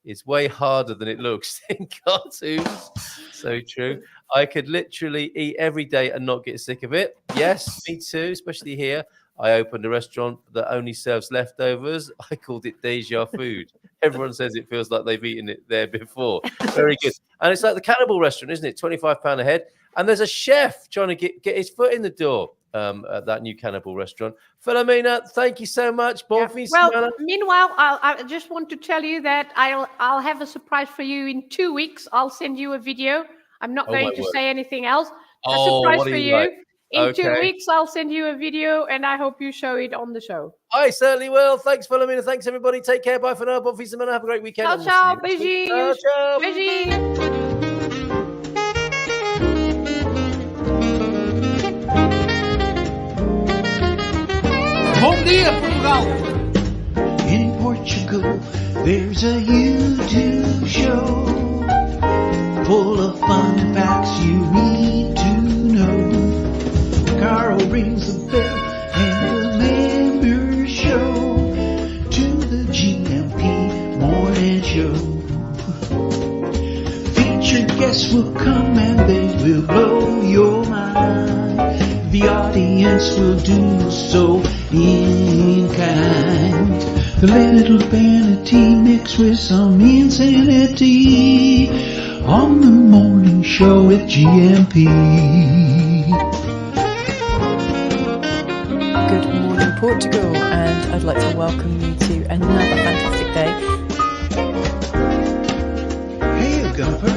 is way harder than it looks in cartoons. So true. I could literally eat every day and not get sick of it. Yes, me too, especially here. I opened a restaurant that only serves leftovers. I called it Deja Food. Everyone says it feels like they've eaten it there before. Very good. And it's like the cannibal restaurant, isn't it? £25 a head. And there's a chef trying to get his foot in the door at that new cannibal restaurant. Filomena, thank you so much. Bon fin Well, semana. meanwhile, I just want to tell you that I'll have a surprise for you in 2 weeks. I'll send you a video. I'm not going to say anything else. A surprise what for are you. like? In 2 weeks, I'll send you a video, and I hope you show it on the show. I certainly will. Thanks, Filomena. Thanks, everybody. Take care. Bye for now. Bon fin semana. Have a great weekend. Ciao, and ciao. we'll see you next week. Beijinhos. Ciao, ciao. Beijinhos. Bom dia, Portugal! In Portugal, there's a YouTube show full of fun facts you need to know. Carl rings the bell and the members show to the GMP morning show. Featured guests will come and they will blow your mind. The audience will do so in kind. The little vanity mixed with some insanity on the morning show with GMP. Good morning, Portugal, and I'd like to welcome you to another fantastic day. Hey, Gumpers.